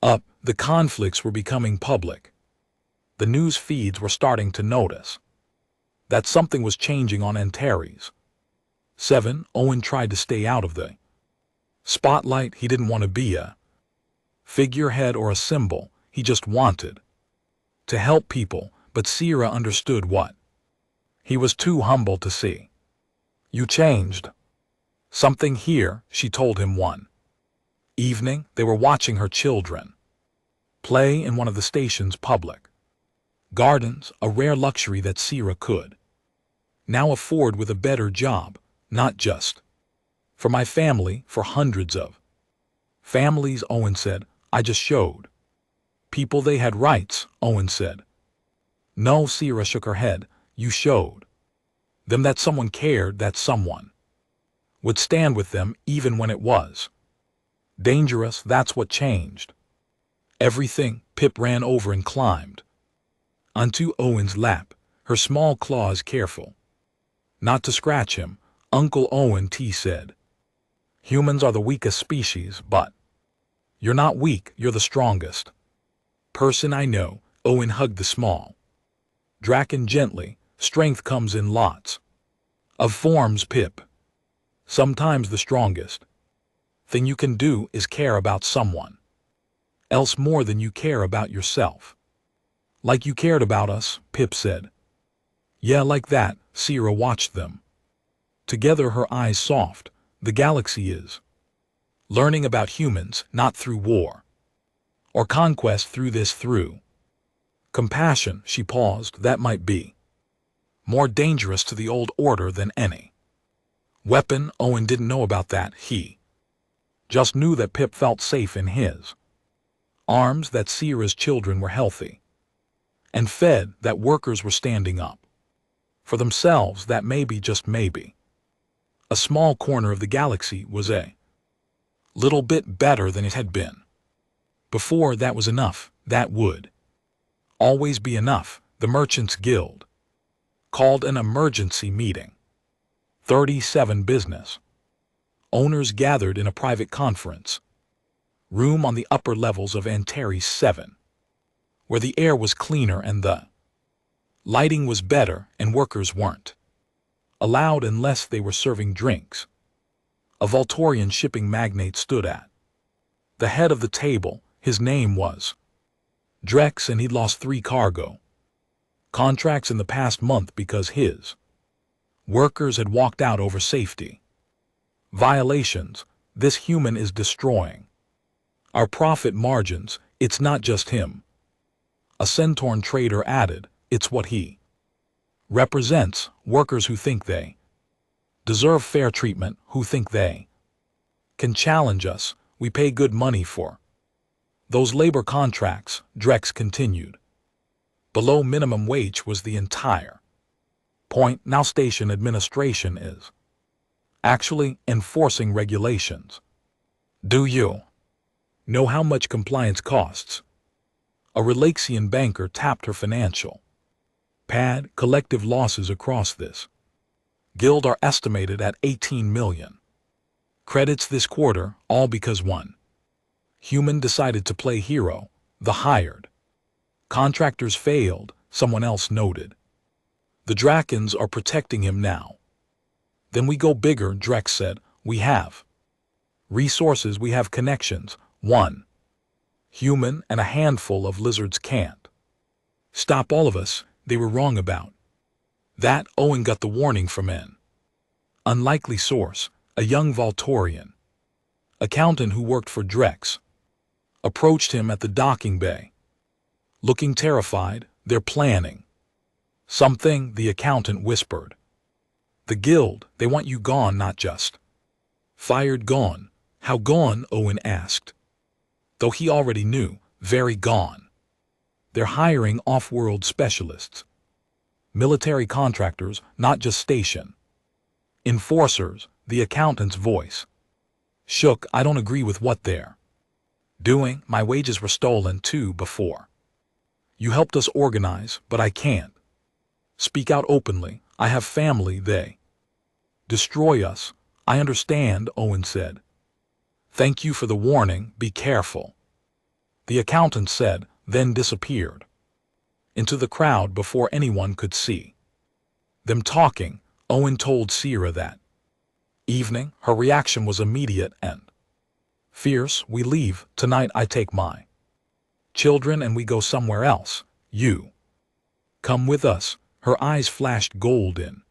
up. The conflicts were becoming public. The news feeds were starting to notice that something was changing on Antares 7. Owen tried to stay out of the spotlight. He didn't want to be a figurehead or a symbol. He just wanted to help people. But Syrah understood what he was too humble to see. You changed something here, she told him one evening. They were watching her children play in one of the station's public Gardens, a rare luxury that Sierra could now afford with a better job, not just for my family, for hundreds of families, Owen said. I just showed people they had rights, Owen said. No, Sierra shook her head. You showed them that someone cared, that someone would stand with them even when it was dangerous. That's what changed everything. Pip ran over and climbed onto Owen's lap, her small claws careful not to scratch him. Uncle Owen T said, humans are the weakest species, but you're not weak, you're the strongest person I know. Owen hugged the small Draken gently. Strength comes in lots of forms, Pip. Sometimes the strongest thing you can do is care about someone else more than you care about yourself. Like you cared about us, Pip said. Yeah, like that. Sierra watched them together, her eyes soft. The galaxy is learning about humans, not through war or conquest, through this, through compassion. She paused. That might be more dangerous to the old order than any weapon. Owen didn't know about that. He just knew that Pip felt safe in his arms, that Sierra's children were healthy and fed, that workers were standing up for themselves, that maybe, just maybe, a small corner of the galaxy was a little bit better than it had been before. That was enough. That would always be enough. The Merchants Guild called an emergency meeting. 37 business owners gathered in a private conference room on the upper levels of Antares 7, where the air was cleaner and the lighting was better, and workers weren't allowed unless they were serving drinks. A Voltorian shipping magnate stood at the head of the table. His name was Drex, and he'd lost 3 cargo contracts in the past month because his workers had walked out over safety violations. This human is destroying our profit margins. It's not just him, a Centauran trader added. It's what he represents. Workers who think they deserve fair treatment, who think they can challenge us. We pay good money for those labor contracts, Drex continued. Below minimum wage was the entire point. Now station administration is actually enforcing regulations. Do you know how much compliance costs? A Relaxian banker tapped her financial pad. Collective losses across this guild are estimated at 18 million credits this quarter, all because one human decided to play hero. The hired contractors failed, someone else noted. The Drakens are protecting him now. Then we go bigger, Drex said. We have resources, we have connections. One human and a handful of lizards can't stop all of us. They were wrong about that. Owen got the warning from an unlikely source. A young Voltorian accountant who worked for Drex approached him at the docking bay, looking terrified. They're planning something, the accountant whispered. The guild, they want you gone, not just fired. Gone? How gone? Owen asked, though he already knew. Very gone. They're hiring off-world specialists, military contractors, not just station enforcers. The accountant's voice shook. I don't agree with what they're doing. My wages were stolen too before you helped us organize, but I can't speak out openly. I have family. They destroy us. I understand, Owen said. Thank you for the warning. Be careful, the accountant said, then disappeared into the crowd before anyone could see them talking. Owen told Sierra that evening. Her reaction was immediate and fierce. We leave tonight. I take my children and we go somewhere else. You come with us. Her eyes flashed gold in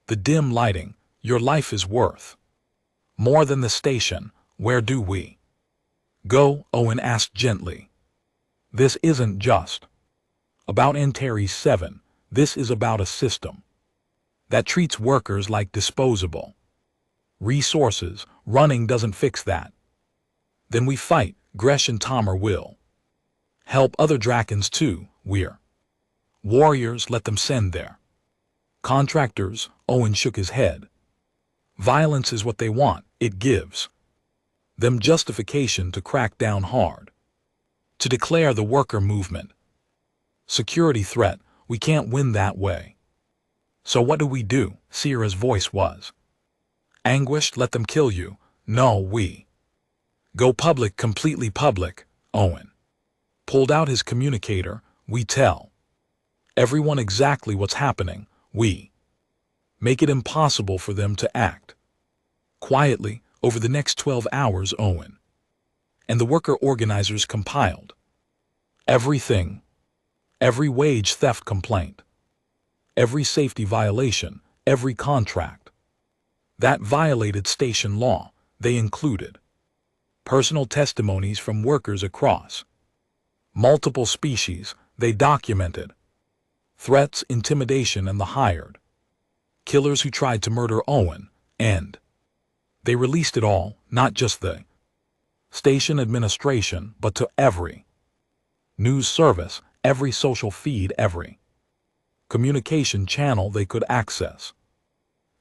the dim lighting. Your life is worth more than the station. Where do we go? Owen asked gently. This isn't just About Antares 7, this is about a system that treats workers like disposable resources. Running doesn't fix that. Then we fight. Gresh and Tomer will help other Drakens too. We're warriors, let them send their contractors. Owen shook his head. Violence is what they want. It gives them justification to crack down hard, to declare the worker movement security threat. We can't win that way. So what do? Sierra's voice was anguished. Let them kill you. No, we go public, completely public. Owen pulled out his communicator. We tell everyone exactly what's happening. We make it impossible for them to act quietly. Over the next 12 hours, Owen and the worker organizers compiled everything, every wage theft complaint, every safety violation, every contract that violated station law. They included personal testimonies from workers across multiple species. They documented threats, intimidation, and the hired killers who tried to murder Owen, and they released it all, not just the station administration, but to every news service, every social feed, every communication channel they could access.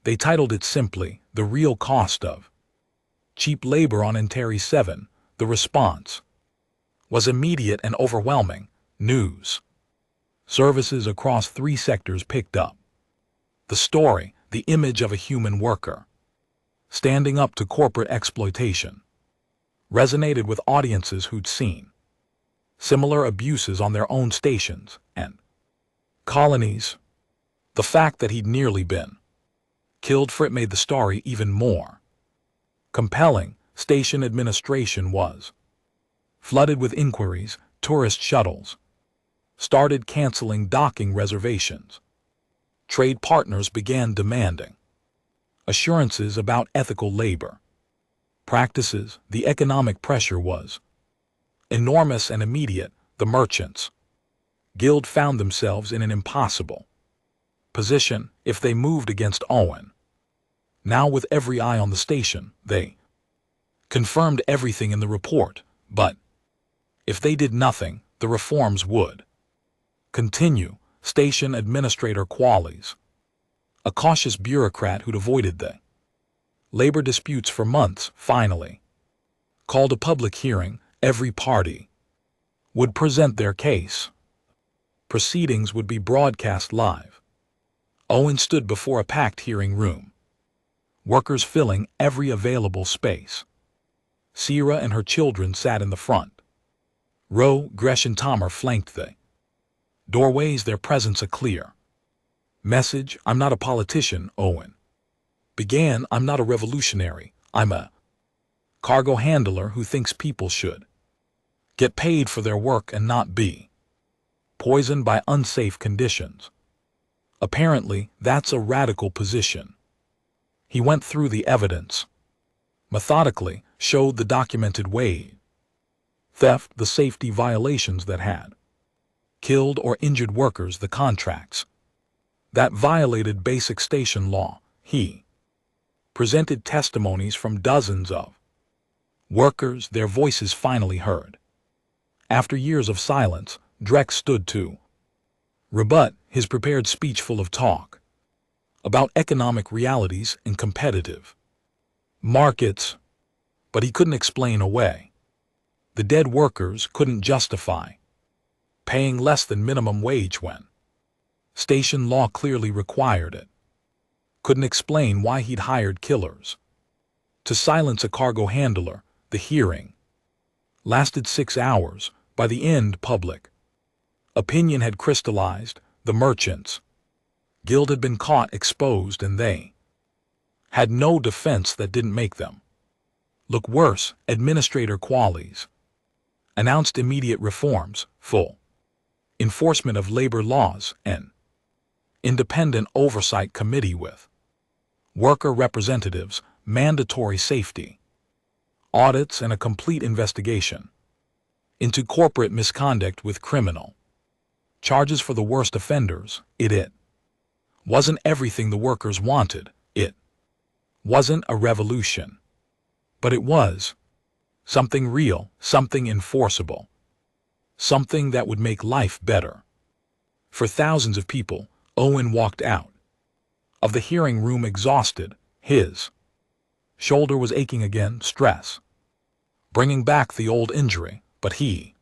They titled it simply, "The Real Cost of Cheap Labor on Antares 7. The response was immediate and overwhelming. News services across 3 sectors picked up the story. The image of a human worker standing up to corporate exploitation resonated with audiences who'd seen similar abuses on their own stations and colonies. The fact that he'd nearly been killed for it made the story even more compelling. Station administration was flooded with inquiries. Tourist shuttles started canceling docking reservations. Trade partners began demanding assurances about ethical labor practices. The economic pressure was enormous and immediate. The Merchants Guild found themselves in an impossible position if they moved against Owen. Now, with every eye on the station, they confirmed everything in the report, but if they did nothing, the reforms would continue. Station Administrator Qualies, a cautious bureaucrat who'd avoided the labor disputes for months, finally called a public hearing. Every party would present their case. Proceedings would be broadcast live. Owen stood before a packed hearing room, workers filling every available space. Sierra and her children sat in the front row. Gresh and Tomer flanked the doorways, their presence a clear message. I'm not a politician, Owen began. I'm not a revolutionary. I'm a cargo handler who thinks people should get paid for their work and not be poisoned by unsafe conditions. Apparently, that's a radical position. He went through the evidence methodically, showed the documented wage theft, the safety violations that had killed or injured workers, the contracts that violated basic station law. He presented testimonies from dozens of workers, their voices finally heard. After years of silence, Drek stood to rebut, his prepared speech full of talk about economic realities and competitive markets. But he couldn't explain away the dead workers, couldn't justify paying less than minimum wage when station law clearly required it, couldn't explain why he'd hired killers to silence a cargo handler. The hearing lasted 6 hours. By the end, public opinion had crystallized. The Merchants Guild had been caught, exposed, and they had no defense that didn't make them look worse. Administrator Qualies announced immediate reforms, full enforcement of labor laws, an independent oversight committee with worker representatives, mandatory safety audits, and a complete investigation into corporate misconduct with criminal Charges for the worst offenders. It wasn't everything the workers wanted. It wasn't a revolution. But it was something real, something enforceable, something that would make life better. For thousands of people, Owen walked out of the hearing room exhausted. His shoulder was aching again, stress bringing back the old injury, but he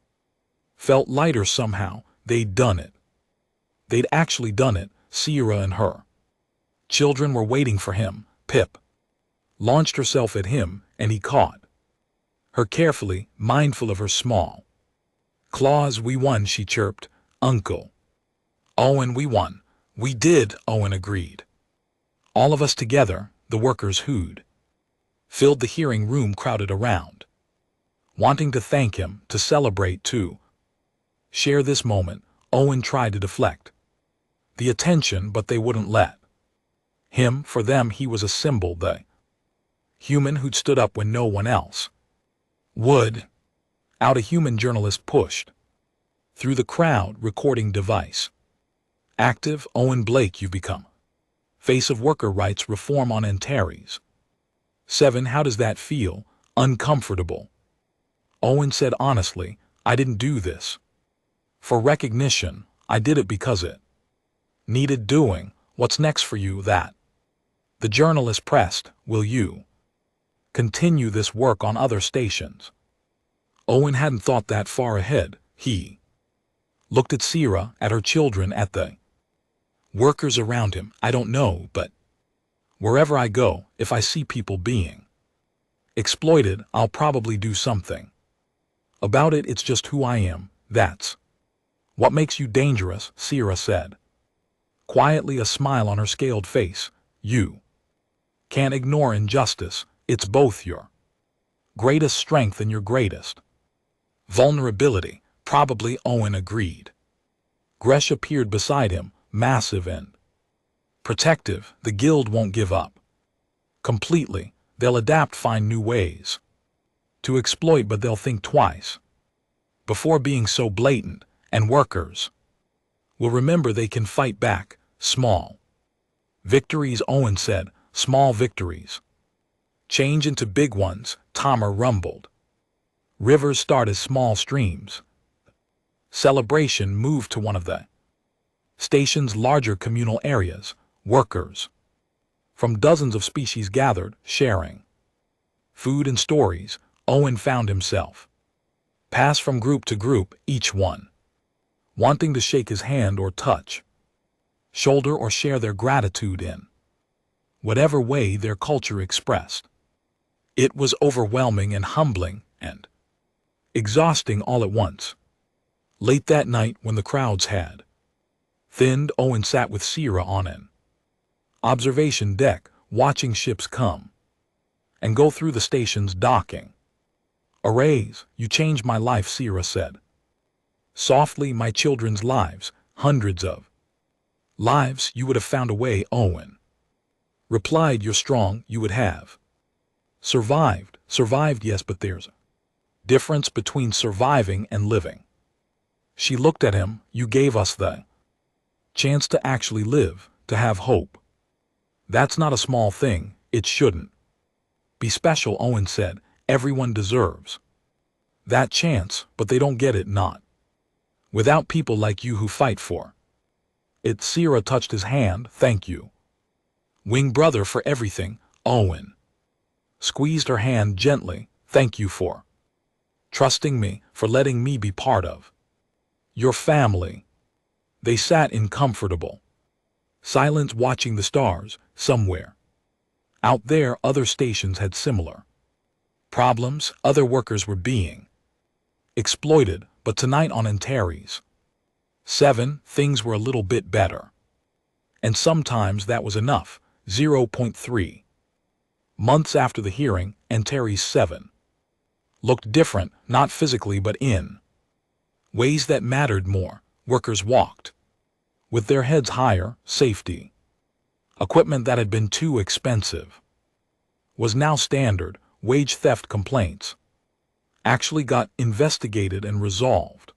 felt lighter somehow. They'd done it. They'd actually done it. Sierra and her children were waiting for him. Pip launched herself at him, and he caught her carefully, mindful of her small claws. "We won," she chirped. "Uncle Owen, we won." "We did," Owen agreed. "All of us together," the workers hooed. Filled the hearing room, crowded around, wanting to thank him, to celebrate, to share this moment. Owen tried to deflect the attention, but they wouldn't let him. For them, he was a symbol, the human who'd stood up when no one else would. Out, a human journalist pushed through the crowd, recording device active. "Owen Blake, you've become face of worker rights reform on Antares 7. How does that feel?" "Uncomfortable," Owen said honestly. "I didn't do this for recognition. I did it because it needed doing." "What's next for you?" That the journalist pressed. "Will you continue this work on other stations?" Owen hadn't thought that far ahead. He looked at Sierra, at her children, at the workers around him. "I don't know, but wherever I go, if I see people being exploited, I'll probably do something about it. It's just who I am." "That's what makes you dangerous," Sierra said quietly, a smile on her scaled face. "You can't ignore injustice. It's both your greatest strength and your greatest vulnerability." "Probably," Owen agreed. Gresh appeared beside him, massive and protective. "The guild won't give up completely. They'll adapt, find new ways to exploit, but they'll think twice before being so blatant. And workers will remember they can fight back. Small victories," Owen said. "Small victories change into big ones," Tomer rumbled. "Rivers start as small streams." Celebration moved to one of the station's larger communal areas. Workers from dozens of species gathered, sharing food and stories. Owen found himself pass from group to group, each one wanting to shake his hand or touch shoulder or share their gratitude in whatever way their culture expressed. It was overwhelming and humbling and exhausting all at once. Late that night, when the crowds had thinned, Owen sat with Sierra on an observation deck, watching ships come and go through the station's docking arrays. "You changed my life," Sierra said softly. "My children's lives, hundreds of lives. You would have found a way," Owen replied. "You're strong. You would have survived." "Survived, yes, but there's a difference between surviving and living." She looked at him. "You gave us the chance to actually live, to have hope. That's not a small thing. It shouldn't be special," Owen said. "Everyone deserves that chance, but they don't get it, not without people like you who fight for it." Sierra touched his hand. "Thank you, wing brother, for everything." Owen squeezed her hand gently. "Thank you for trusting me, for letting me be part of your family." They sat in comfortable silence, watching the stars. Somewhere out there, other stations had similar problems. Other workers were being exploited, but tonight on Antares 7, things were a little bit better. And sometimes that was enough. 0.3 months after the hearing, Antares 7 looked different, not physically but in ways that mattered more. Workers walked with their heads higher. Safety equipment that had been too expensive was now standard. Wage theft complaints actually got investigated and resolved.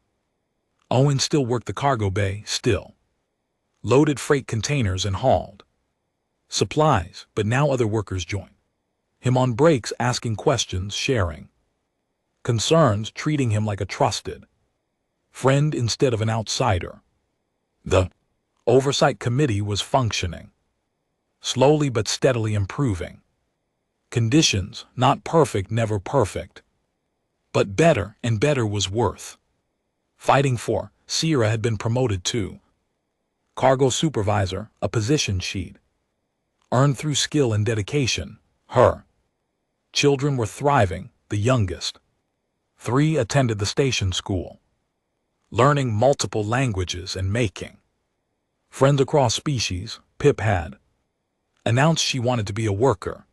Owen still worked the cargo bay, still loaded freight containers and hauled supplies, but now other workers joined him on breaks, asking questions, sharing concerns, treating him like a trusted friend instead of an outsider. The oversight committee was functioning, slowly but steadily improving. Conditions, not perfect, never perfect, but better and better was worth fighting for. Sierra had been promoted to cargo supervisor, a position she'd earned through skill and dedication. Her children were thriving. The youngest 3 attended the station school, learning multiple languages and making friends across species. Pip had announced she wanted to be a worker,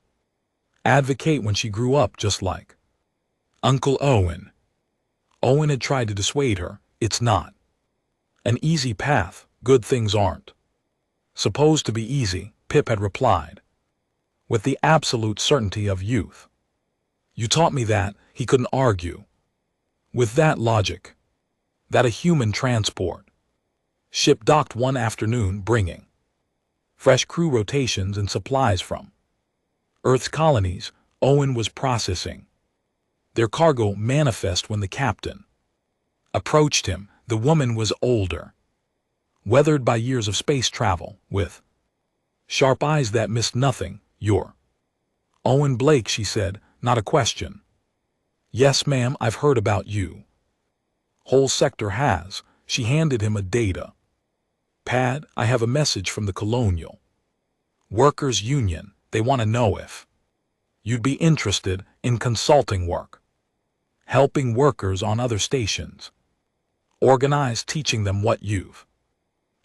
advocate when she grew up, just like Uncle Owen. Owen had tried to dissuade her. It's not an easy path. Good things aren't supposed to be easy, Pip had replied, with the absolute certainty of youth. You taught me that. He couldn't argue with that logic. That a human transport ship docked one afternoon, bringing fresh crew rotations and supplies from Earth's colonies. Owen was processing their cargo manifest when the captain approached him. The woman was older, weathered by years of space travel, with sharp eyes that missed nothing. You're Owen Blake, she said, not a question. Yes, ma'am, I've heard about you. Whole sector has. She handed him a data pad. I have a message from the Colonial Workers Union. They want to know if you'd be interested in consulting work, helping workers on other stations, organize, teaching them what you've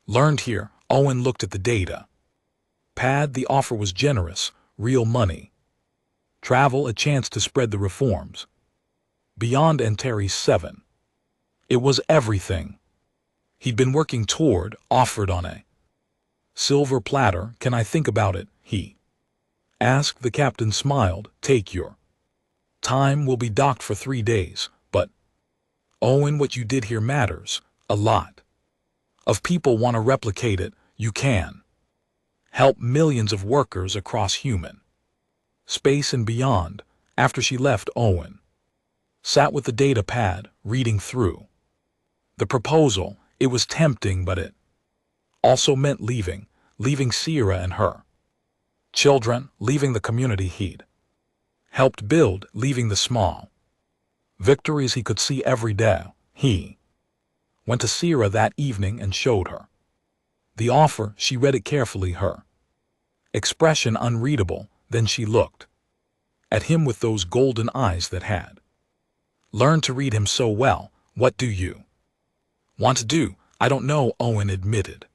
learned here. Owen looked at the data pad. The offer was generous, real money, travel, a chance to spread the reforms beyond Antares 7. It was everything he'd been working toward, offered on a silver platter. Can I think about it? He asked. The captain smiled. Take your time. Will be docked for 3 days. But, Owen, what you did here matters a lot. Of people want to replicate it. You can help millions of workers across human space and beyond. After she left, Owen sat with the data pad, reading through the proposal. It was tempting, but it also meant leaving Sierra and her children, leaving the community he'd helped build, leaving the small victories he could see every day. He went to Sierra that evening and showed her the offer. She read it carefully, her expression unreadable. Then she looked at him with those golden eyes that had learned to read him so well. What do you want to do? I don't know, Owen admitted.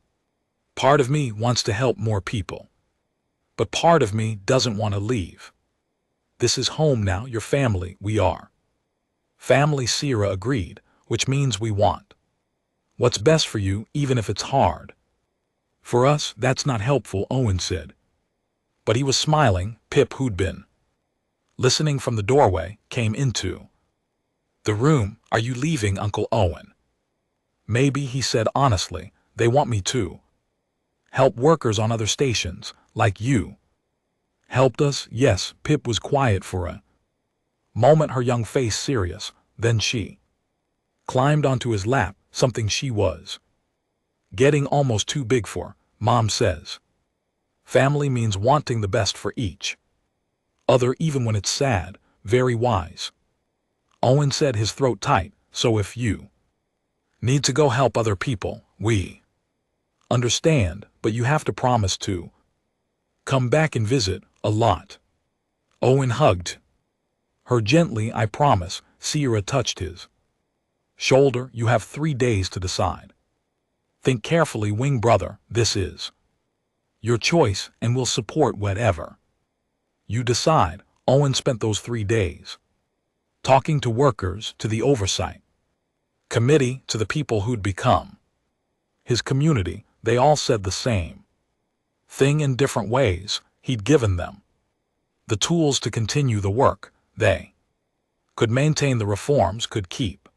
Part of me wants to help more people, but part of me doesn't want to leave. This is home now, your family. We are family, Sierra agreed, which means we want what's best for you, even if it's hard. For us, that's not helpful, Owen said. But he was smiling. Pip, who'd been listening from the doorway, came into the room. Are you leaving, Uncle Owen? Maybe, he said honestly. They want me to help workers on other stations, like you helped us. Yes. Pip was quiet for a moment, her young face serious. Then she climbed onto his lap, something she was getting almost too big for. Mom says family means wanting the best for each other, even when it's sad. Very wise, Owen said, his throat tight. So if you need to go help other people, we understand, but you have to promise to come back and visit a lot. Owen hugged her gently. I promise. Sierra touched his shoulder. You have 3 days to decide. Think carefully, wing brother. This is your choice, and we'll support whatever you decide. Owen spent those 3 days talking to workers, to the oversight committee, to the people who'd become his community. They all said the same thing in different ways. He'd given them the tools to continue the work. They could maintain the reforms, could keep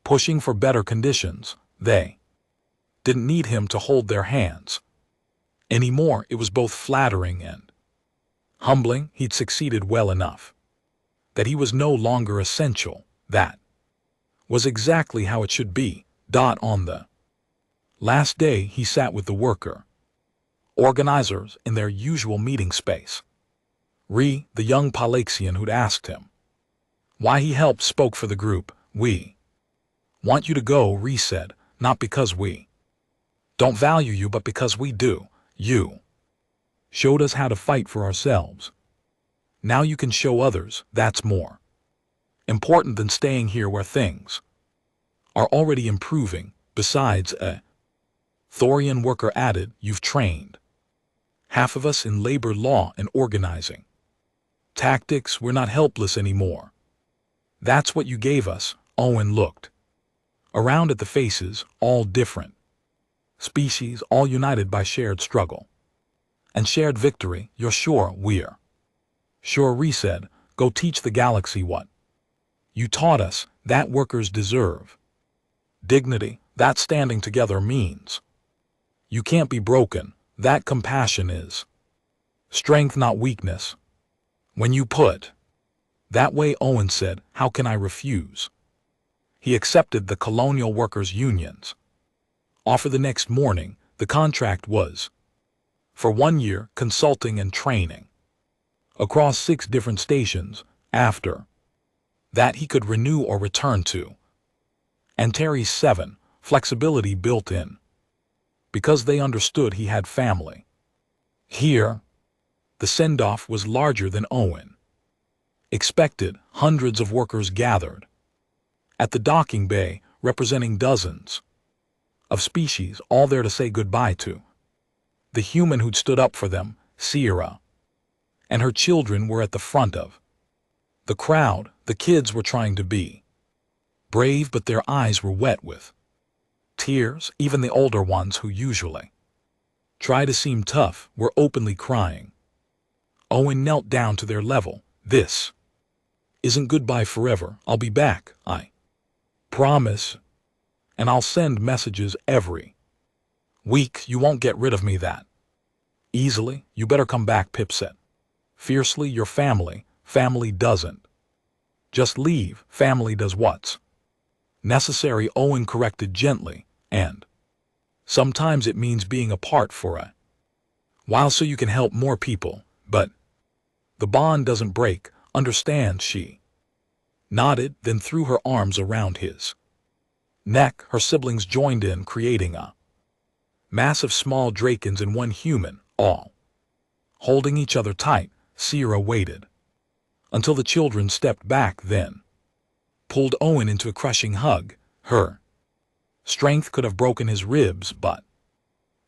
pushing for better conditions. They didn't need him to hold their hands anymore. It was both flattering and humbling. He'd succeeded well enough that he was no longer essential. That was exactly how it should be. On the last day, he sat with the worker organizers in their usual meeting space. The young Palaxian who'd asked him why he helped, spoke for the group. "We want you to go," said, "not because we don't value you, but because we do. You showed us how to fight for ourselves. Now you can show others. That's more important than staying here where things are already improving. Besides, a Thorian worker added, "You've trained half of us in labor law and organizing tactics. We're not helpless anymore. That's what you gave us." Owen looked around at the faces, all different species, all united by shared struggle and shared victory. "You're sure?" "We're sure," said. "Go teach the galaxy what you taught us, that workers deserve dignity, that standing together means you can't be broken, that compassion is strength, not weakness. When you put that way," Owen said, "how can I refuse?" He accepted the Colonial Workers' Union's offer the next morning. The contract was for 1 year, consulting and training across 6 different stations. After that, he could renew or return to Antares 7, flexibility built in, because they understood he had family here. The send-off was larger than Owen expected. Hundreds of workers gathered at the docking bay, representing dozens of species, all there to say goodbye to the human who'd stood up for them. Sierra and her children were at the front of the crowd. The kids were trying to be brave, but their eyes were wet with tears. Even the older ones, who usually try to seem tough, were openly crying. Owen knelt down to their level. "This isn't goodbye forever. I'll be back, I promise. And I'll send messages every week. You won't get rid of me that easily. You better come back," Pip said fiercely. "Your family doesn't just leave. Family does what's necessary," Owen corrected gently, "and sometimes it means being apart for a while so you can help more people. But the bond doesn't break, understand?" She nodded, then threw her arms around his neck. Her siblings joined in, creating a mass of small Drakens and one human, all holding each other tight. Sierra waited until the children stepped back, then pulled Owen into a crushing hug. Her strength could have broken his ribs, but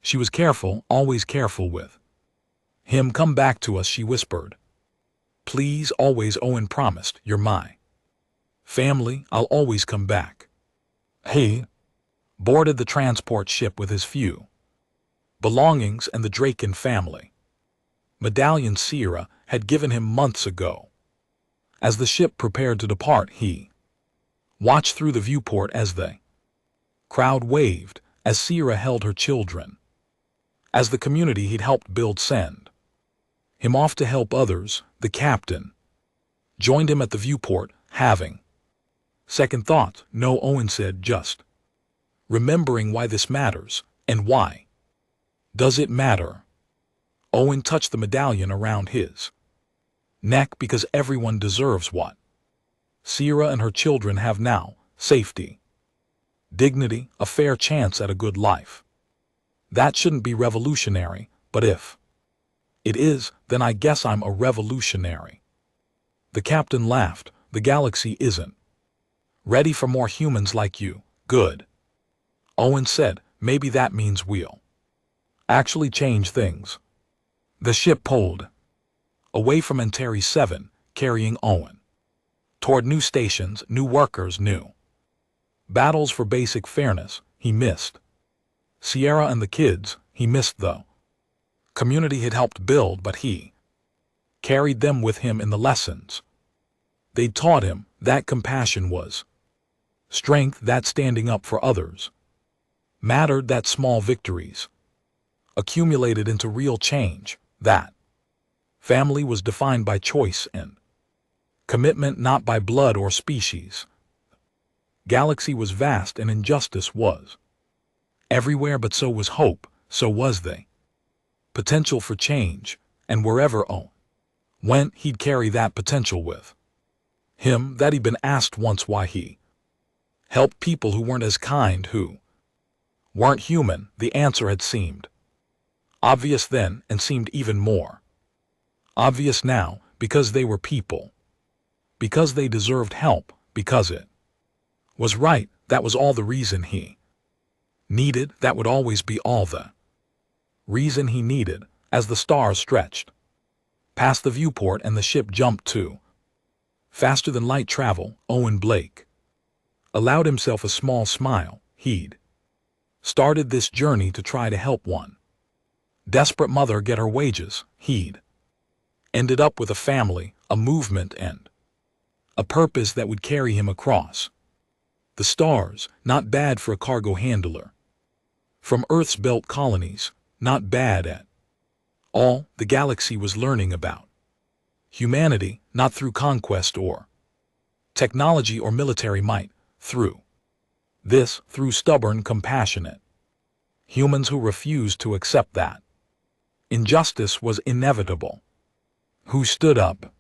she was careful, always careful with him. "Come back to us," she whispered. "Please, always," Owen promised. "You're my family. I'll always come back." He boarded the transport ship with his few belongings and the Draken family medallion Sierra had given him months ago. As the ship prepared to depart, he watched through the viewport as the crowd waved, as Sierra held her children, as the community he'd helped build send him off to help others. The captain joined him at the viewport, having second thoughts. "No," Owen said, "just remembering why this matters." "And why does it matter?" Owen touched the medallion around his neck. "Because everyone deserves what Sierra and her children have now: safety, dignity, a fair chance at a good life. That shouldn't be revolutionary, but if it is, then I guess I'm a revolutionary." The captain laughed. "The galaxy isn't ready for more humans like you." "Good," Owen said. "Maybe that means we'll actually change things." The ship pulled away from Antares 7, carrying Owen toward new stations, new workers, new battles for basic fairness. He missed Sierra and the kids. He missed the community he'd helped build, but he carried them with him in the lessons they'd taught him. That compassion was strength that standing up for others, mattered that small victories accumulated into real change, that family was defined by choice and commitment, not by blood or species. Galaxy was vast and injustice was everywhere, but so was hope, so was the potential for change, and wherever went, he'd carry that potential with him. That he'd been asked once why he helped people who weren't as kind, who weren't human. The answer had seemed obvious then and seemed even more obvious now, because they were people, because they deserved help, because it was right. That was all the reason he needed. That would always be all the reason he needed. As the stars stretched past the viewport and the ship jumped to faster than light travel, Owen Blake allowed himself a small smile. He'd started this journey to try to help one desperate mother get her wages. He'd ended up with a family, a movement, and a purpose that would carry him across the stars. Not bad for a cargo handler from Earth's belt colonies. Not bad at all. The galaxy was learning about humanity, not through conquest or technology or military might, through stubborn, compassionate humans who refused to accept that injustice was inevitable, who stood up,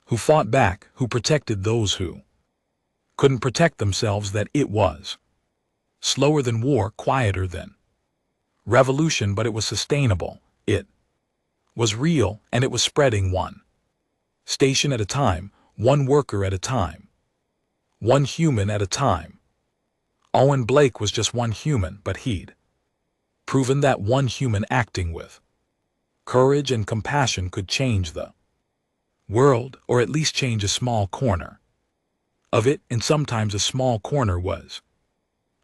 who fought back, who protected those who couldn't protect themselves. That it was slower than war, quieter than revolution, but it was sustainable. It was real, and it was spreading one station at a time, one worker at a time, one human at a time. Owen Blake was just one human, but he'd proven that one human acting with courage and compassion could change the world, or at least change a small corner of it, and sometimes a small corner was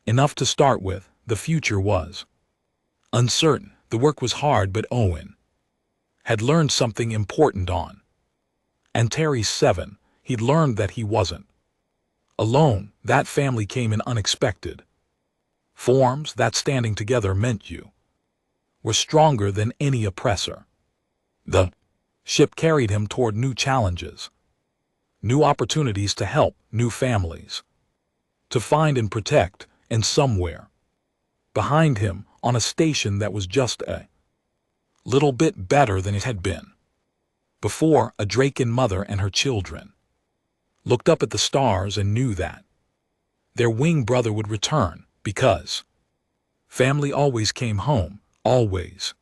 enough to start with. The future was uncertain. The work was hard, but Owen had learned something important on Antares 7. He'd learned that he wasn't alone. That family came in unexpected forms. That standing together meant you were stronger than any oppressor. The ship carried him toward new challenges, new opportunities to help, new families to find and protect, and somewhere behind him, on a station that was just a little bit better than it had been before, a Draken mother and her children looked up at the stars and knew that their winged brother would return, because family always came home, always.